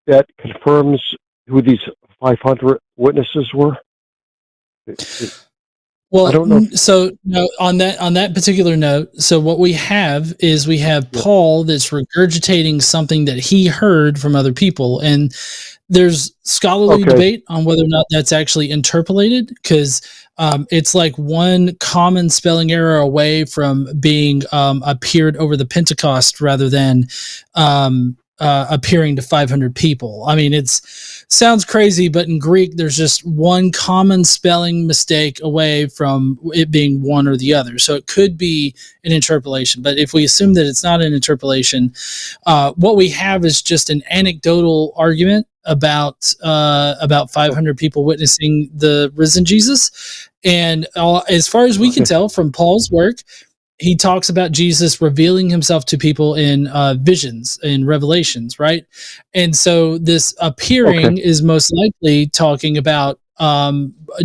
that confirms who these 500 witnesses were? Well, I don't know. So no, on that particular note, so what we have is Paul that's regurgitating something that he heard from other people, and there's scholarly debate on whether or not that's actually interpolated, because it's like one common spelling error away from being appeared over the Pentecost rather than appearing to 500 people. I mean, sounds crazy, but in Greek, there's just one common spelling mistake away from it being one or the other. So it could be an interpolation, but if we assume that it's not an interpolation, what we have is just an anecdotal argument about 500 people witnessing the risen Jesus. And as far as we can tell from Paul's work, he talks about Jesus revealing himself to people in visions and revelations, right? And so this appearing is most likely talking about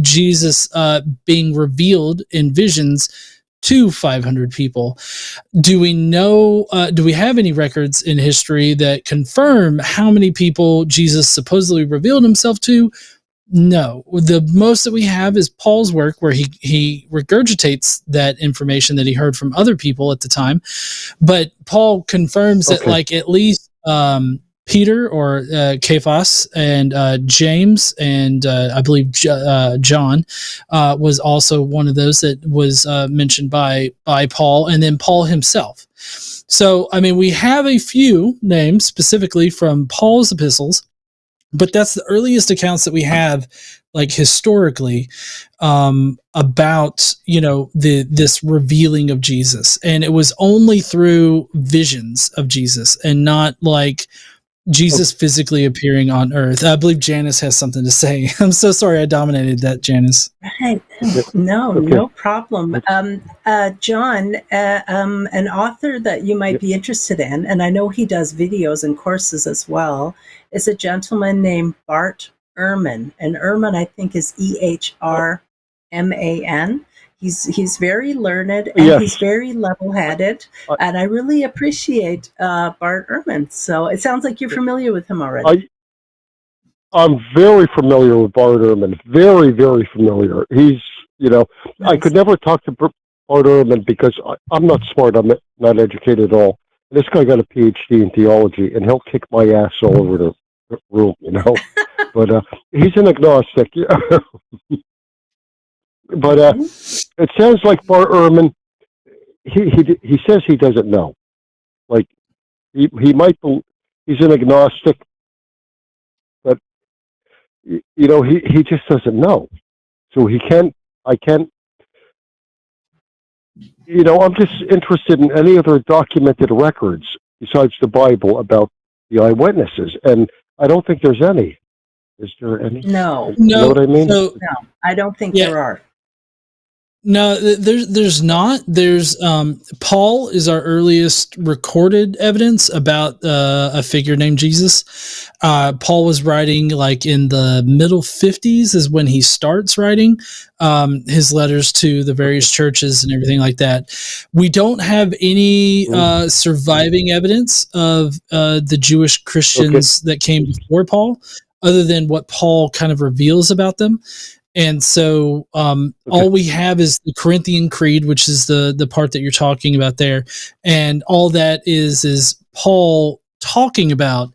Jesus being revealed in visions to 500 people. Do we know, do we have any records in history that confirm how many people Jesus supposedly revealed himself to? No, the most that we have is Paul's work, where he regurgitates that information that he heard from other people at the time. But Paul confirms that, like, at least Peter or Cephas and James and I believe John was also one of those that was mentioned by Paul, and then Paul himself. So, I mean, we have a few names specifically from Paul's epistles, but that's the earliest accounts that we have, like historically, about this revealing of Jesus, and it was only through visions of Jesus and not like Jesus physically appearing on earth. I believe Janice has something to say. I'm so sorry I dominated that, Janice. Right. No problem. John, an author that you might be interested in, and I know he does videos and courses as well, is a gentleman named Bart Ehrman. And Ehrman, I think, is EHRMAN. He's very learned and he's very level-headed, and I really appreciate Bart Ehrman. So it sounds like you're familiar with him already. I'm very familiar with Bart Ehrman. Very, very familiar. He's, nice. I could never talk to Bart Ehrman because I'm not smart. I'm not educated at all. This guy got a PhD in theology, and he'll kick my ass all over the room, But he's an agnostic. But it sounds like Bart Ehrman, he says he doesn't know. Like he might be, he's an agnostic, but he just doesn't know. So I can't. I'm just interested in any other documented records besides the Bible about the eyewitnesses, and I don't think there's any. Is there any? No. You know what I mean? No, I don't think there are. No, there's not. There's Paul is our earliest recorded evidence about a figure named Jesus. Paul was writing like in the middle 50s is when he starts writing his letters to the various churches and everything like that. We don't have any surviving evidence of the Jewish Christians that came before Paul, other than what Paul kind of reveals about them. And so all we have is the Corinthian Creed, which is the part that you're talking about there. And all that is Paul talking about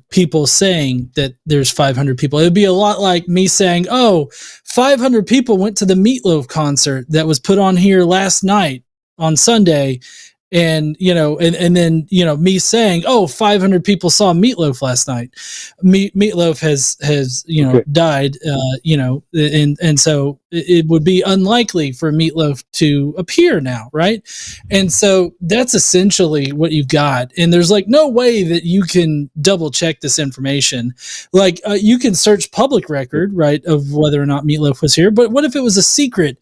people saying that there's 500 people. It would be a lot like me saying, 500 people went to the Meatloaf concert that was put on here last night on Sunday. And, and then, me saying, 500 people saw Meatloaf last night. Meatloaf has died, and so it would be unlikely for Meatloaf to appear now. Right. And so that's essentially what you've got. And there's like no way that you can double check this information. Like you can search public record, right, of whether or not Meatloaf was here. But what if it was a secret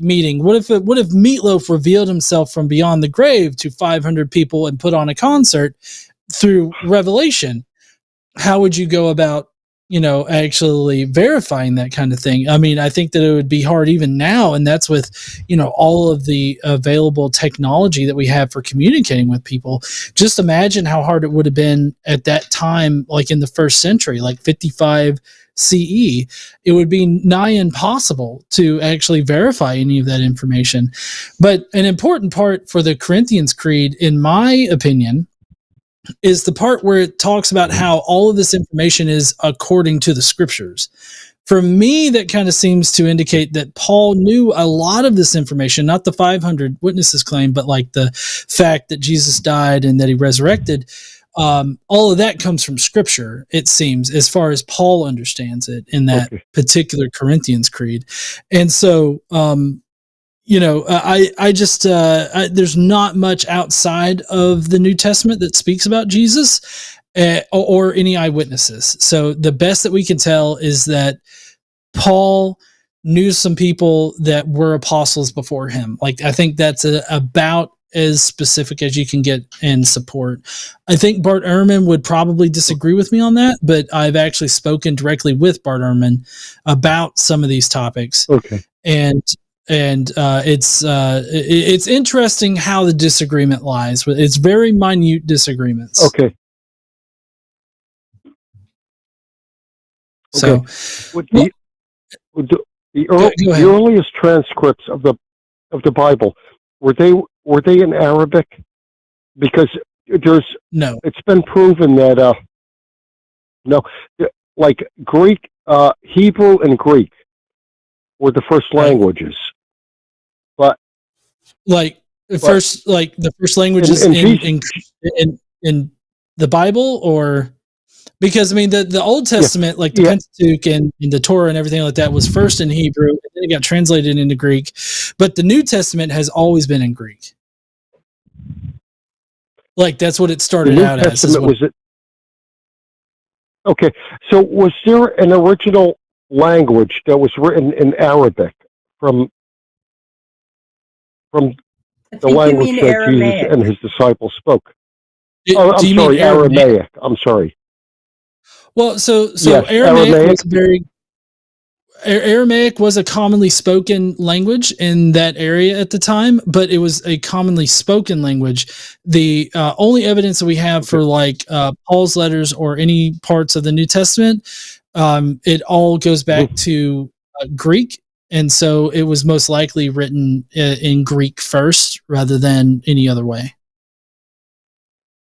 meeting? What if Meatloaf revealed himself from beyond the grave to 500 people and put on a concert through revelation? How would you go about, actually verifying that kind of thing? I mean, I think that it would be hard even now, and that's with, all of the available technology that we have for communicating with people. Just imagine how hard it would have been at that time, like in the first century, like 55 CE. It would be nigh impossible to actually verify any of that information. But an important part for the Corinthians Creed, in my opinion, is the part where it talks about how all of this information is according to the scriptures. For me, that kind of seems to indicate that Paul knew a lot of this information, not the 500 witnesses claim, but like the fact that Jesus died and that he resurrected. All of that comes from scripture, it seems, as far as Paul understands it in that particular Corinthians Creed. And so, I just, there's not much outside of the New Testament that speaks about Jesus or any eyewitnesses. So the best that we can tell is that Paul knew some people that were apostles before him. Like, I think that's about as specific as you can get and support. I think Bart Ehrman would probably disagree with me on that, but I've actually spoken directly with Bart Ehrman about some of these topics. Okay. And it's interesting how the disagreement lies. It's very minute disagreements. Okay. So, the earliest transcripts of the Bible, were they in Arabic? Because No. It's been proven that no, like Greek, Hebrew, and Greek were the first languages, but the first languages in the Bible, or because I mean the Old Testament, like the Pentateuch and the Torah and everything like that, was first in Hebrew, and then it got translated into Greek. But the New Testament has always been in Greek. Like that's what it started out as. Was it? Okay, so was there an original language that was written in Arabic from the language that Aramaic. Jesus and his disciples spoke? I'm sorry, Aramaic. I'm sorry. Well, so yes, Aramaic was Aramaic was a commonly spoken language in that area at the time, but it was a commonly spoken language. The only evidence that we have for like Paul's letters or any parts of the New Testament, it all goes back to Greek. And so it was most likely written in Greek first rather than any other way.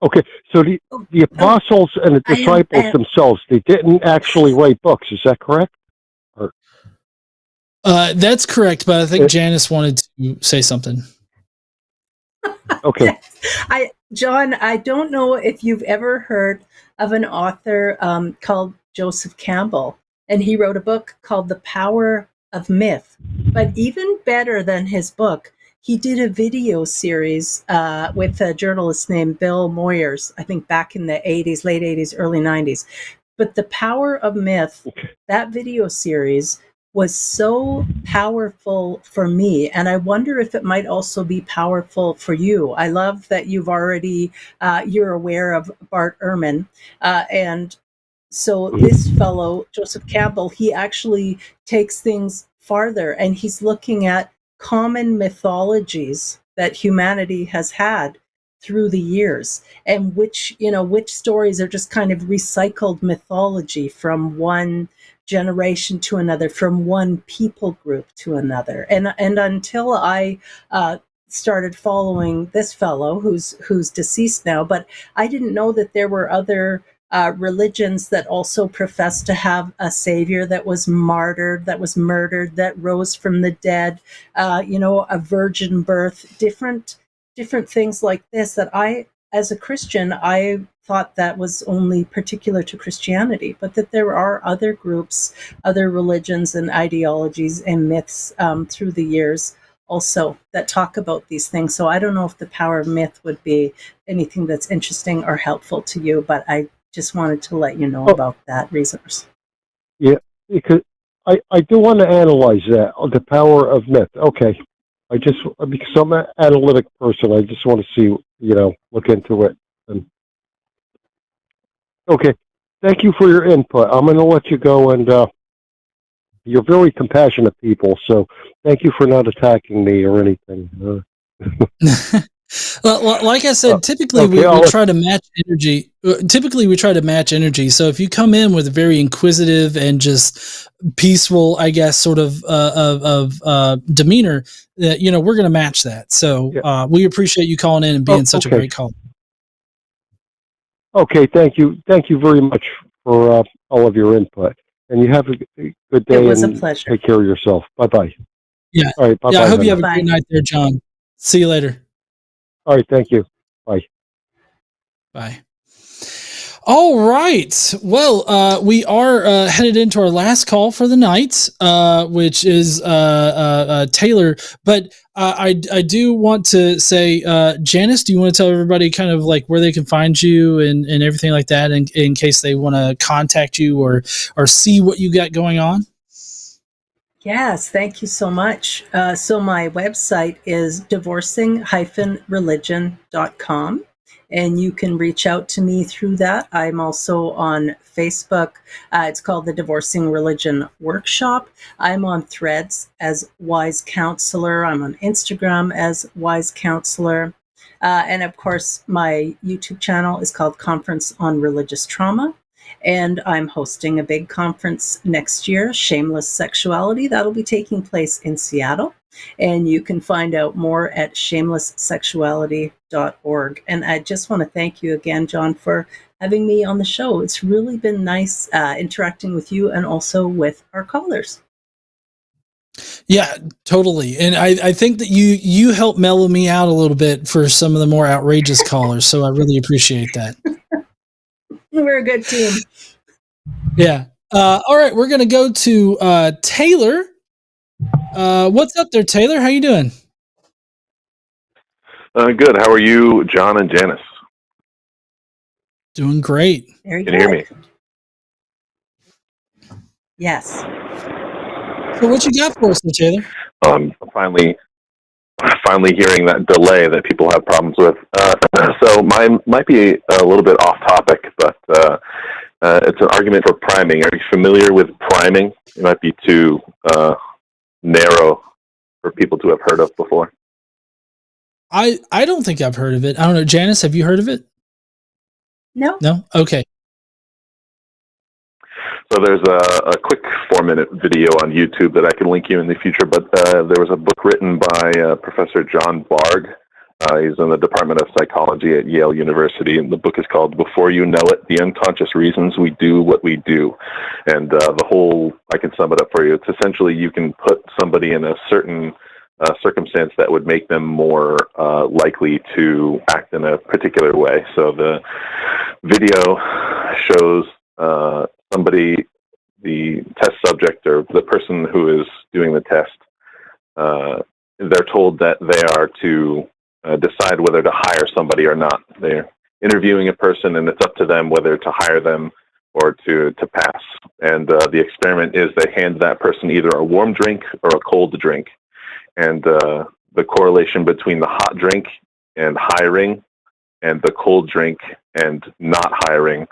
Okay, so the apostles and the disciples themselves, they didn't actually write books. Is that correct? That's correct, but I think Janice wanted to say something. Okay. John, I don't know if you've ever heard of an author called Joseph Campbell, and he wrote a book called The Power of Myth. But even better than his book, he did a video series with a journalist named Bill Moyers, I think back in the 80s, late 80s, early 90s. But The Power of Myth, that video series was so powerful for me, and I wonder if it might also be powerful for you. I love that you've already, you're aware of Bart Ehrman, and so this fellow, Joseph Campbell, he actually takes things farther, and he's looking at common mythologies that humanity has had through the years, and which stories are just kind of recycled mythology from one generation to another, from one people group to another. And until I started following this fellow who's deceased now, but I didn't know that there were other religions that also professed to have a savior that was martyred, that was murdered, that rose from the dead, a virgin birth, different things like this that I, as a Christian, I thought that was only particular to Christianity, but that there are other groups, other religions and ideologies and myths through the years also that talk about these things. So I don't know if The Power of Myth would be anything that's interesting or helpful to you, but I just wanted to let you know about that resource. Yeah, because I do want to analyze that, The Power of Myth. Okay. Because I'm an analytic person, I just want to see, look into it. And okay, thank you for your input. I'm going to let you go, and you're very compassionate people, so thank you for not attacking me or anything. Well, like I said, typically we try to match energy. Typically, we try to match energy. So if you come in with a very inquisitive and just peaceful, I guess, sort of demeanor, that we're going to match that. So we appreciate you calling in and being such a great caller. Okay, thank you very much for all of your input, and you have a good day. It was a pleasure. Take care of yourself. Bye bye. Yeah. All right. Bye bye. Yeah. I hope you have a great night there, John. See you later. All right. Thank you. Bye. Bye. All right. Well, we are headed into our last call for the night, which is Taylor. But I do want to say, Janice, do you want to tell everybody kind of like where they can find you and everything like that in case they want to contact you or see what you got going on? Yes, thank you so much. So my website is divorcing-religion.com, and you can reach out to me through that. I'm also on Facebook. It's called the Divorcing Religion Workshop. I'm on Threads as Wise Counselor. I'm on Instagram as Wise Counselor. And of course, my YouTube channel is called Conference on Religious Trauma. And I'm hosting a big conference next year, Shameless Sexuality. That'll be taking place in Seattle. And you can find out more at shamelesssexuality.org. And I just want to thank you again, John, for having me on the show. It's really been nice interacting with you and also with our callers. Yeah, totally. And I think that you helped mellow me out a little bit for some of the more outrageous callers. So I really appreciate that. We're a good team. Yeah. All right. We're going to go to Taylor. What's up there, Taylor? How you doing? Good. How are you, John and Janice? Doing great. Very Can you hear me? Yes. So what you got for us there, Taylor? Finally hearing that delay that people have problems with. So mine might be a little bit off topic, but it's an argument for priming. Are you familiar with priming? It might be too narrow for people to have heard of before. I don't think I've heard of it. I don't know. Janice, have you heard of it? No. No? Okay. So there's a quick 4-minute video on YouTube that I can link you in the future, but there was a book written by Professor John Barg. He's in the Department of Psychology at Yale University, and the book is called Before You Know It, The Unconscious Reasons We Do What We Do. And the whole, I can sum it up for you, it's essentially you can put somebody in a certain circumstance that would make them more likely to act in a particular way. So the video shows somebody, the test subject or the person who is doing the test, they're told that they are to decide whether to hire somebody or not. They're interviewing a person, and it's up to them whether to hire them or to pass. And the experiment is they hand that person either a warm drink or a cold drink. And the correlation between the hot drink and hiring and the cold drink and not hiring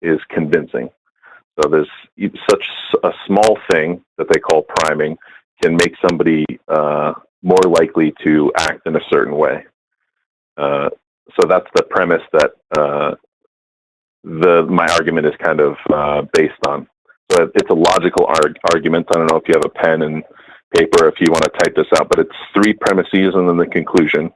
is convincing. So there's such a small thing that they call priming can make somebody more likely to act in a certain way. So that's the premise that my argument is kind of based on. So it's a logical argument. I don't know if you have a pen and paper if you want to type this out, but it's 3 premises and then the conclusion.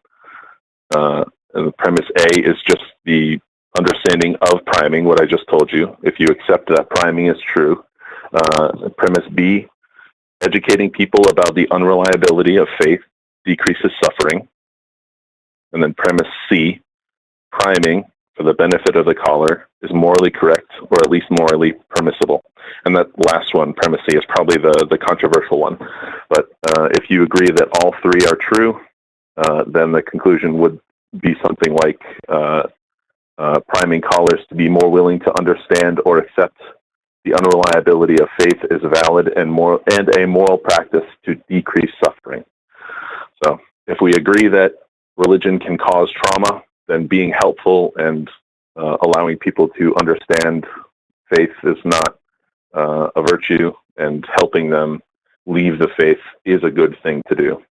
And the premise A is just the understanding of priming, what I just told you, if you accept that priming is true. Premise B, educating people about the unreliability of faith decreases suffering. And then premise C, priming, for the benefit of the caller, is morally correct or at least morally permissible. And that last one, premise C, is probably the controversial one. But if you agree that all 3 are true, then the conclusion would be something like priming callers to be more willing to understand or accept the unreliability of faith is valid and a moral practice to decrease suffering. So if we agree that religion can cause trauma, then being helpful and allowing people to understand faith is not a virtue, and helping them leave the faith is a good thing to do.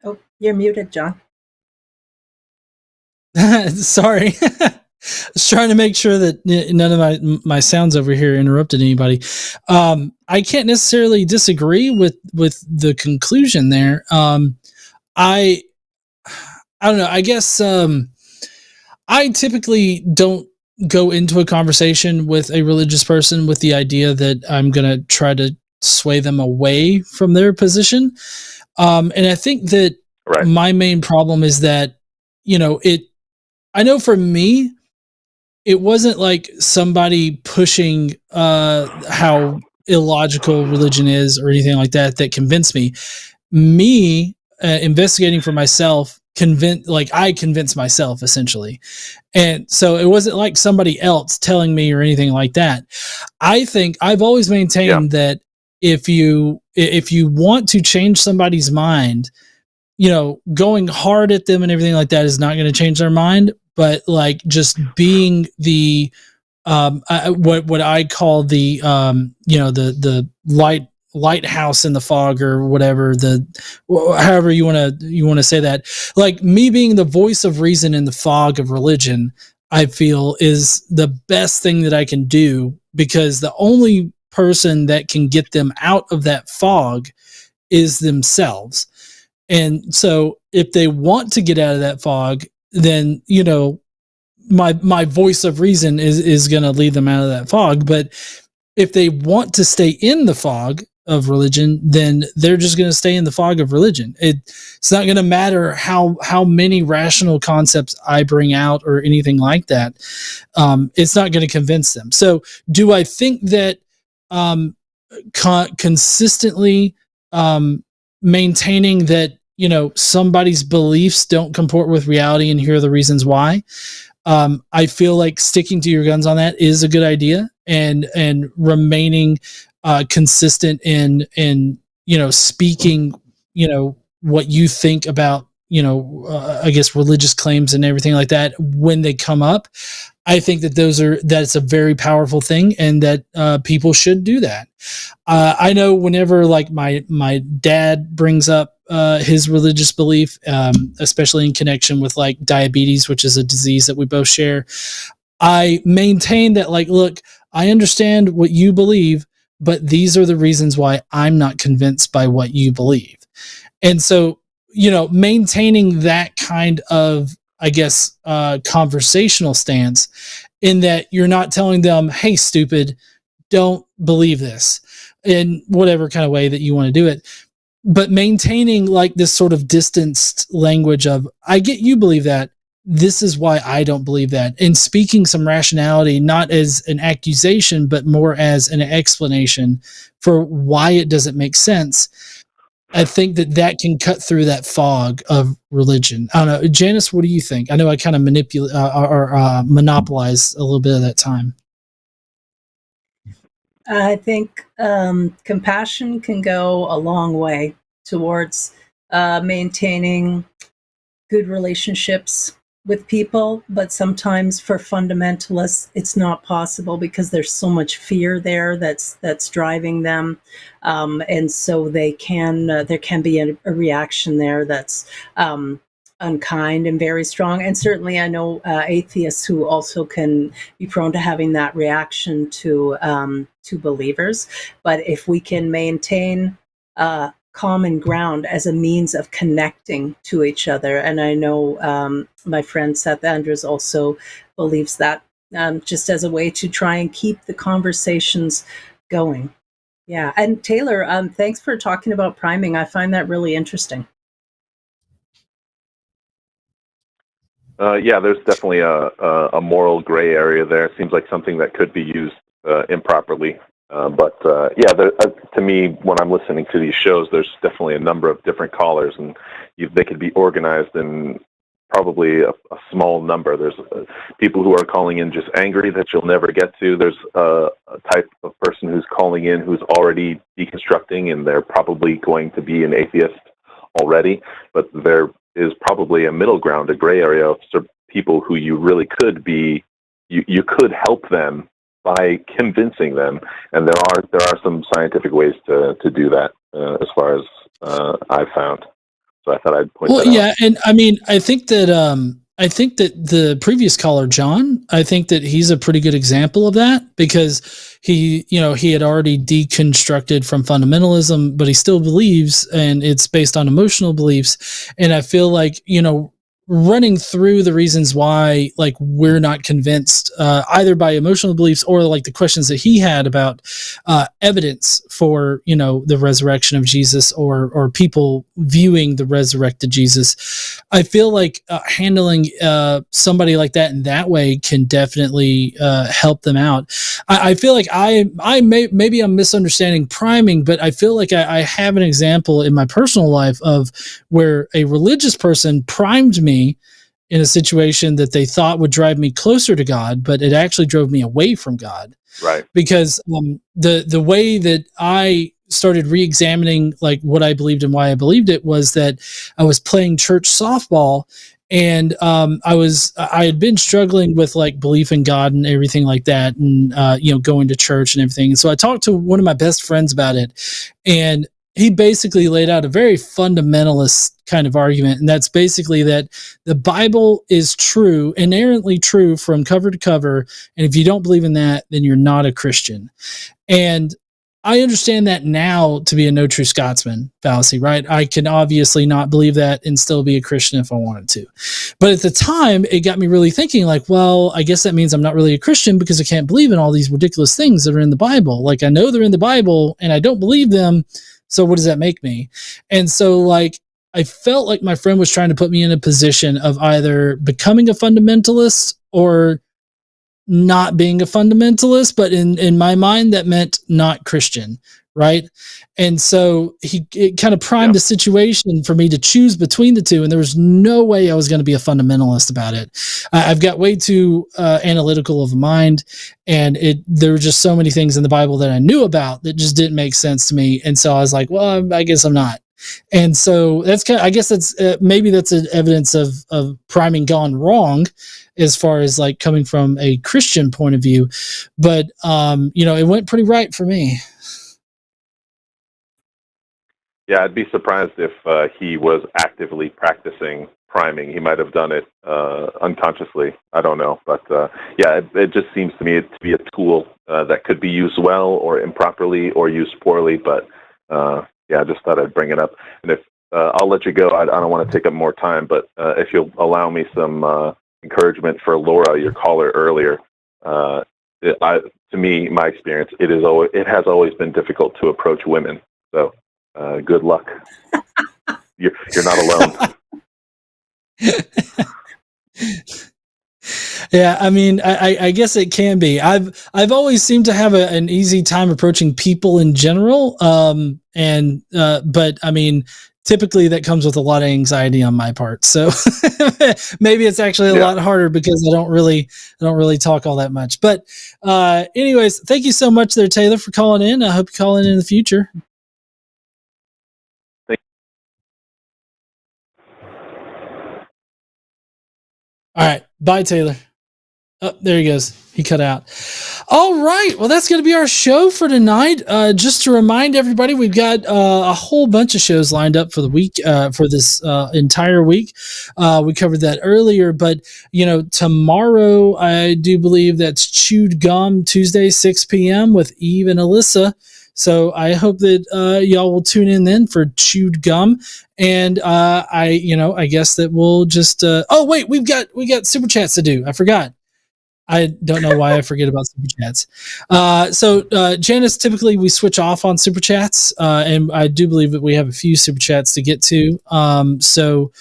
Oh, you're muted, John. Sorry. I was trying to make sure that none of my sounds over here interrupted anybody. I can't necessarily disagree with the conclusion there. I don't know. I guess I typically don't go into a conversation with a religious person with the idea that I'm going to try to sway them away from their position. And I think that my main problem is that, I know for me, it wasn't like somebody pushing how illogical religion is or anything like that convinced me. Me investigating for myself I convinced myself essentially. And so it wasn't like somebody else telling me or anything like that. I think I've always maintained that if you want to change somebody's mind, going hard at them and everything like that is not going to change their mind. But like just being the what I call the the lighthouse in the fog or whatever, however you want to say that, like me being the voice of reason in the fog of religion, I feel, is the best thing that I can do, because the only person that can get them out of that fog is themselves. And so if they want to get out of that fog, then, you know, my voice of reason is going to lead them out of that fog. But if they want to stay in the fog of religion, then they're just going to stay in the fog of religion. It's not going to matter how many rational concepts I bring out or anything like that. It's not going to convince them. So do I think that consistently maintaining that, you know, somebody's beliefs don't comport with reality and here are the reasons why? I feel like sticking to your guns on that is a good idea, and remaining consistent in you know, speaking, you know, what you think about, you know, I guess religious claims and everything like that when they come up. I think that that's a very powerful thing, and that people should do that. I know whenever like my dad brings up his religious belief, especially in connection with like diabetes, which is a disease that we both share, I maintain that, like, look, I understand what you believe, but these are the reasons why I'm not convinced by what you believe. And so, you know, maintaining that kind of, I guess, conversational stance, in that you're not telling them, hey, stupid, don't believe this, in whatever kind of way that you want to do it, but maintaining like this sort of distanced language of, I get you believe that, this is why I don't believe that, and speaking some rationality, not as an accusation, but more as an explanation for why it doesn't make sense. I think that can cut through that fog of religion. I don't know, Janice, what do you think? I know I kind of monopolized a little bit of that time. I think compassion can go a long way towards maintaining good relationships with people, but sometimes for fundamentalists it's not possible because there's so much fear there that's driving them, and so there can be a reaction there that's unkind and very strong. And certainly I know atheists who also can be prone to having that reaction to believers. But if we can maintain common ground as a means of connecting to each other, and I know my friend Seth Andrews also believes that, just as a way to try and keep the conversations going. Yeah. And Taylor, thanks for talking about priming. I find that really interesting. Yeah, there's definitely a moral gray area there. It seems like something that could be used improperly. But to me, when I'm listening to these shows, there's definitely a number of different callers, and they could be organized in probably a small number. There's people who are calling in just angry that you'll never get to. There's a type of person who's calling in who's already deconstructing, and they're probably going to be an atheist already. But there is probably a middle ground, a gray area of people who you really could be, you could help them by convincing them, and there are some scientific ways to do that, as far as I've found. So I thought I'd point that out. Yeah, and I mean, I think that the previous caller, John, I think that he's a pretty good example of that, because he had already deconstructed from fundamentalism, but he still believes, and it's based on emotional beliefs. And I feel like, running through the reasons why, like, we're not convinced, either by emotional beliefs or like the questions that he had about evidence for, the resurrection of Jesus, or people viewing the resurrected Jesus. I feel like handling somebody like that in that way can definitely help them out. I feel like maybe I'm misunderstanding priming, but I feel like I have an example in my personal life of where a religious person primed me in a situation that they thought would drive me closer to God, but it actually drove me away from God. Right. Because the way that I started re-examining like what I believed and why I believed it was that I was playing church softball, and I had been struggling with like belief in God and everything like that, and going to church and everything. And so I talked to one of my best friends about it, and he basically laid out a very fundamentalist kind of argument, and that's basically that the Bible is true, inerrantly true from cover to cover, and if you don't believe in that, then you're not a Christian. And I understand that now to be a no true Scotsman fallacy, right? I can obviously not believe that and still be a Christian if I wanted to. But at the time, it got me really thinking like, well, I guess that means I'm not really a Christian because I can't believe in all these ridiculous things that are in the Bible. Like I know they're in the Bible and I don't believe them. So what does that make me? And so like, I felt like my friend was trying to put me in a position of either becoming a fundamentalist or not being a fundamentalist, but in my mind that meant not Christian, right? And so it kind of primed the situation for me to choose between the two, and there was no way I was going to be a fundamentalist about it. I've got way too analytical of a mind, and there were just so many things in the Bible that I knew about that just didn't make sense to me, and so I was like, well, I guess I'm not. And so that's I guess that's maybe that's an evidence of priming gone wrong as far as like coming from a Christian point of view, but it went pretty right for me. Yeah, I'd be surprised if he was actively practicing priming. He might have done it unconsciously. I don't know, but it just seems to me to be a tool that could be used well or improperly or used poorly. But I just thought I'd bring it up. And if I'll let you go, I don't want to take up more time, but if you'll allow me some encouragement for Laura, your caller earlier. To me, my experience, it has always been difficult to approach women. So good luck. You're not alone. Yeah, I mean, I guess it can be. I've always seemed to have an easy time approaching people in general, but I mean, typically that comes with a lot of anxiety on my part. So maybe it's actually a lot harder because I don't really talk all that much. But anyways, thank you so much there, Taylor, for calling in. I hope you call in the future. All right. Bye, Taylor. Oh, there he goes. He cut out. All right. Well, that's going to be our show for tonight. Just to remind everybody, we've got a whole bunch of shows lined up for the week, for this entire week. We covered that earlier, but tomorrow I do believe that's Chewed Gum Tuesday, 6 p.m. with Eve and Alyssa. So I hope that y'all will tune in then for Chewed Gum. And I guess that we'll just we got super chats to do. I forgot. I don't know why I forget about super chats. So Janice, typically we switch off on super chats, and I do believe that we have a few super chats to get to. So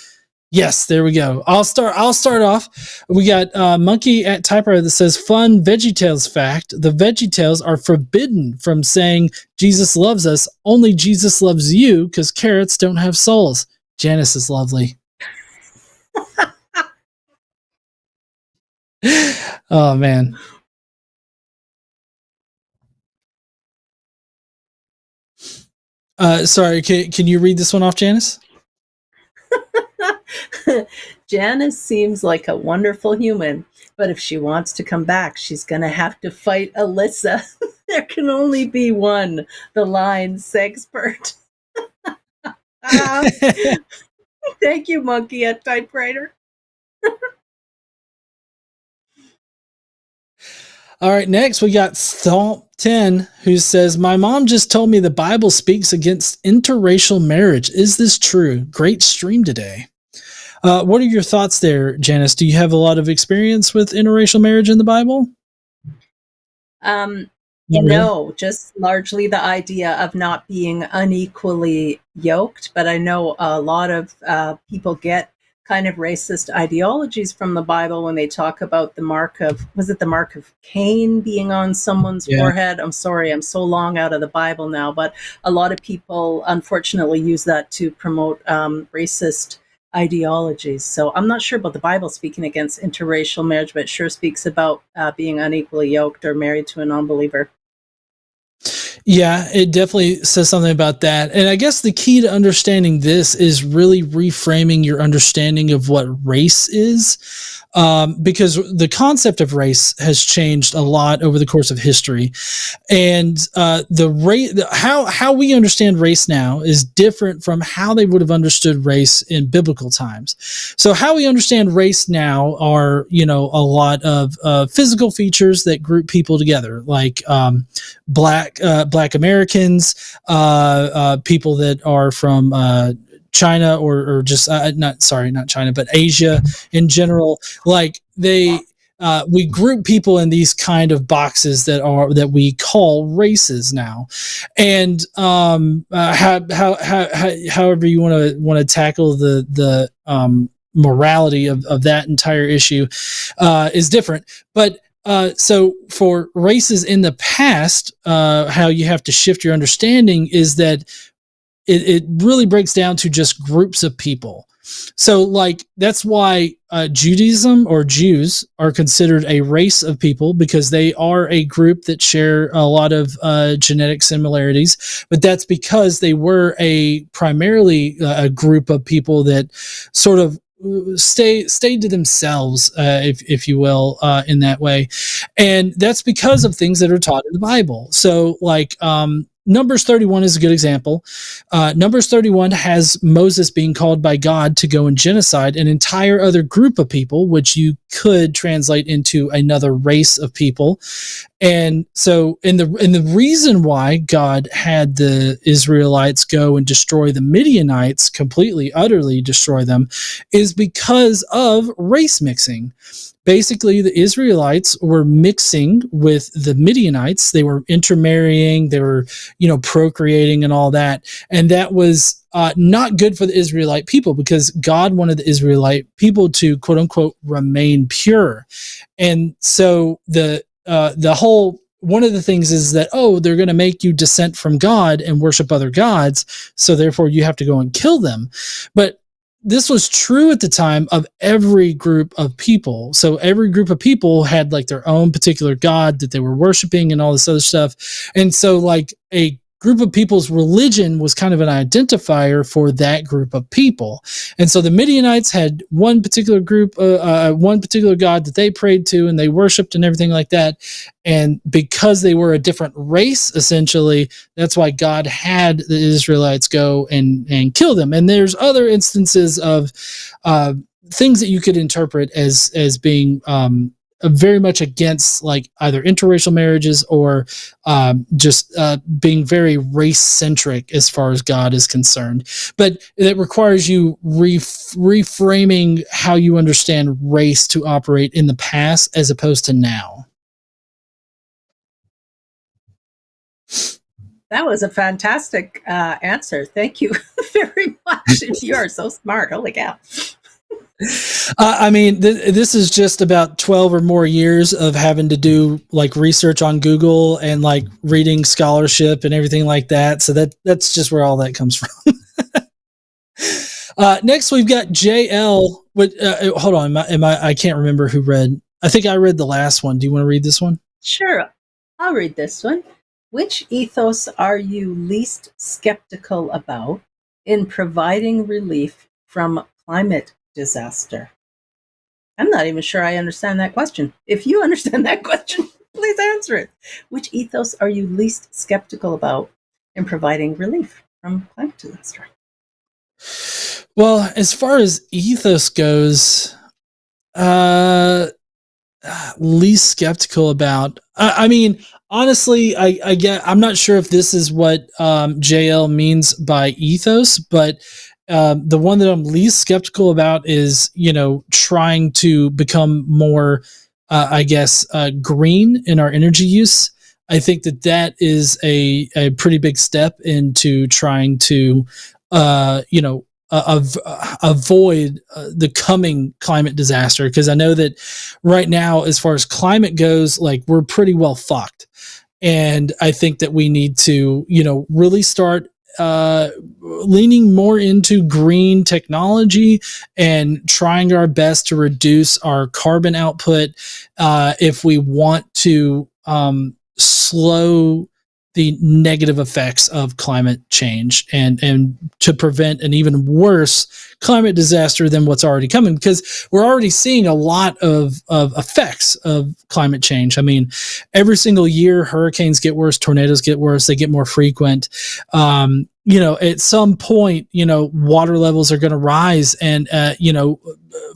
yes, there we go. I'll start off. We got Monkey at Typewriter that says, fun VeggieTales fact. The VeggieTales are forbidden from saying Jesus loves us. Only Jesus loves you because carrots don't have souls. Janice is lovely. Oh, man. Sorry, can you read this one off, Janice? Janice seems like a wonderful human, but if she wants to come back, she's going to have to fight Alyssa. There can only be one, the line sexpert. Thank you, Monkey at Typewriter. All right, next we got Stomp10, who says, my mom just told me the Bible speaks against interracial marriage. Is this true? Great stream today. What are your thoughts there, Janice? Do you have a lot of experience with interracial marriage in the Bible? No, just largely the idea of not being unequally yoked. But I know a lot of people get kind of racist ideologies from the Bible when they talk about the mark of Cain being on someone's forehead? I'm sorry, I'm so long out of the Bible now, but a lot of people unfortunately use that to promote racist ideologies. So I'm not sure about the Bible speaking against interracial marriage, but it sure speaks about being unequally yoked or married to a non-believer. Yeah, it definitely says something about that. And I guess the key to understanding this is really reframing your understanding of what race is. Because the concept of race has changed a lot over the course of history, and how we understand race now is different from how they would have understood race in biblical times. So how we understand race now are, a lot of physical features that group people together, like Black Americans, people that are from China or just not China, but Asia in general. Like we group people in these kind of boxes that we call races now, and however you want to tackle the morality of that entire issue is different, but. So for races in the past, how you have to shift your understanding is that it really breaks down to just groups of people. So like, that's why Judaism or Jews are considered a race of people, because they are a group that share a lot of genetic similarities, but that's because they were primarily a group of people that sort of stayed to themselves, if you will, in that way. And that's because of things that are taught in the Bible. So like, Numbers 31 is a good example. Numbers 31 has Moses being called by God to go and genocide an entire other group of people, which you could translate into another race of people. And so, and the reason why God had the Israelites go and destroy the Midianites, completely, utterly destroy them, is because of race mixing. Basically, the Israelites were mixing with the Midianites. They were intermarrying. They were, procreating and all that. And that was not good for the Israelite people, because God wanted the Israelite people to, quote unquote, remain pure. And so the whole, one of the things is that, they're going to make you dissent from God and worship other gods, so therefore you have to go and kill them. But this was true at the time of every group of people. So every group of people had like their own particular god that they were worshiping and all this other stuff. And so like a group of people's religion was kind of an identifier for that group of people. And so the Midianites had one particular group, one particular god that they prayed to and they worshiped and everything like that. And because they were a different race, essentially, that's why God had the Israelites go and kill them. And there's other instances of things that you could interpret as being very much against like either interracial marriages or just being very race centric as far as God is concerned. But it requires you reframing how you understand race to operate in the past as opposed to now. That was a fantastic answer. Thank you very much. You are so smart. Holy cow. I mean, this is just about 12 or more years of having to do like research on Google and like reading scholarship and everything like that. So that's just where all that comes from. Next, we've got JL. Hold on. I can't remember who read. I think I read the last one. Do you want to read this one? Sure. I'll read this one. Which ethos are you least skeptical about in providing relief from climate disaster? I'm not even sure I understand that question. If you understand that question, please answer it. Which ethos are you least skeptical about in providing relief from climate disaster? Well, as far as ethos goes, least skeptical about. I mean, honestly, I'm not sure if this is what JL means by ethos, but the one that I'm least skeptical about is, trying to become more, green in our energy use. I think that is a pretty big step into trying to, avoid the coming climate disaster. Because I know that right now, as far as climate goes, like we're pretty well fucked. And I think that we need to, really start leaning more into green technology and trying our best to reduce our carbon output if we want to slow the negative effects of climate change and to prevent an even worse climate disaster than what's already coming, because we're already seeing a lot of effects of climate change. I mean, every single year, hurricanes get worse, tornadoes get worse, they get more frequent. At some point, water levels are going to rise, and,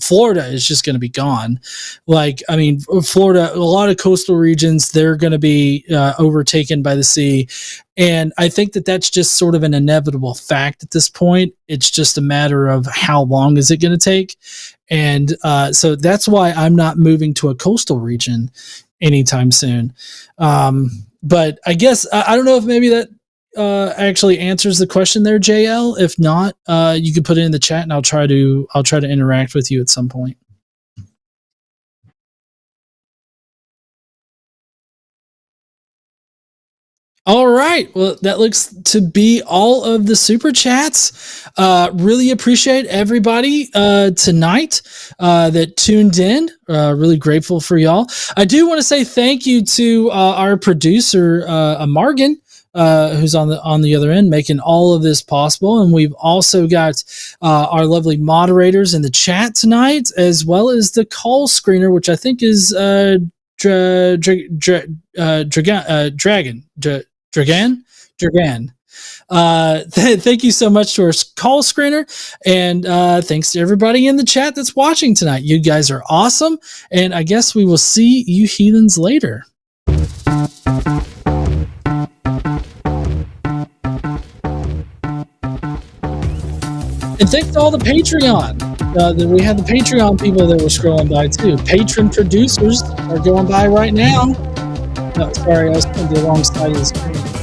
Florida is just going to be gone. Florida, a lot of coastal regions, they're going to be overtaken by the sea. And I think that that's just sort of an inevitable fact at this point. It's just a matter of how long is it going to take. And so that's why I'm not moving to a coastal region anytime soon. But I guess, I don't know if maybe that actually answers the question there, JL. If not, you can put it in the chat and I'll try to interact with you at some point. All right. Well, that looks to be all of the super chats. Really appreciate everybody tonight that tuned in. Really grateful for y'all. I do want to say thank you to our producer, Margan, who's on the other end making all of this possible. And we've also got our lovely moderators in the chat tonight, as well as the call screener, which I think is Dragan. Thank you so much to our call screener, and thanks to everybody in the chat that's watching tonight. You guys are awesome, and I guess we will see you heathens later. And thanks to all the Patreon. We had the Patreon people that were scrolling by too. Patron producers are going by right now. No, sorry, I was on the wrong side of the screen.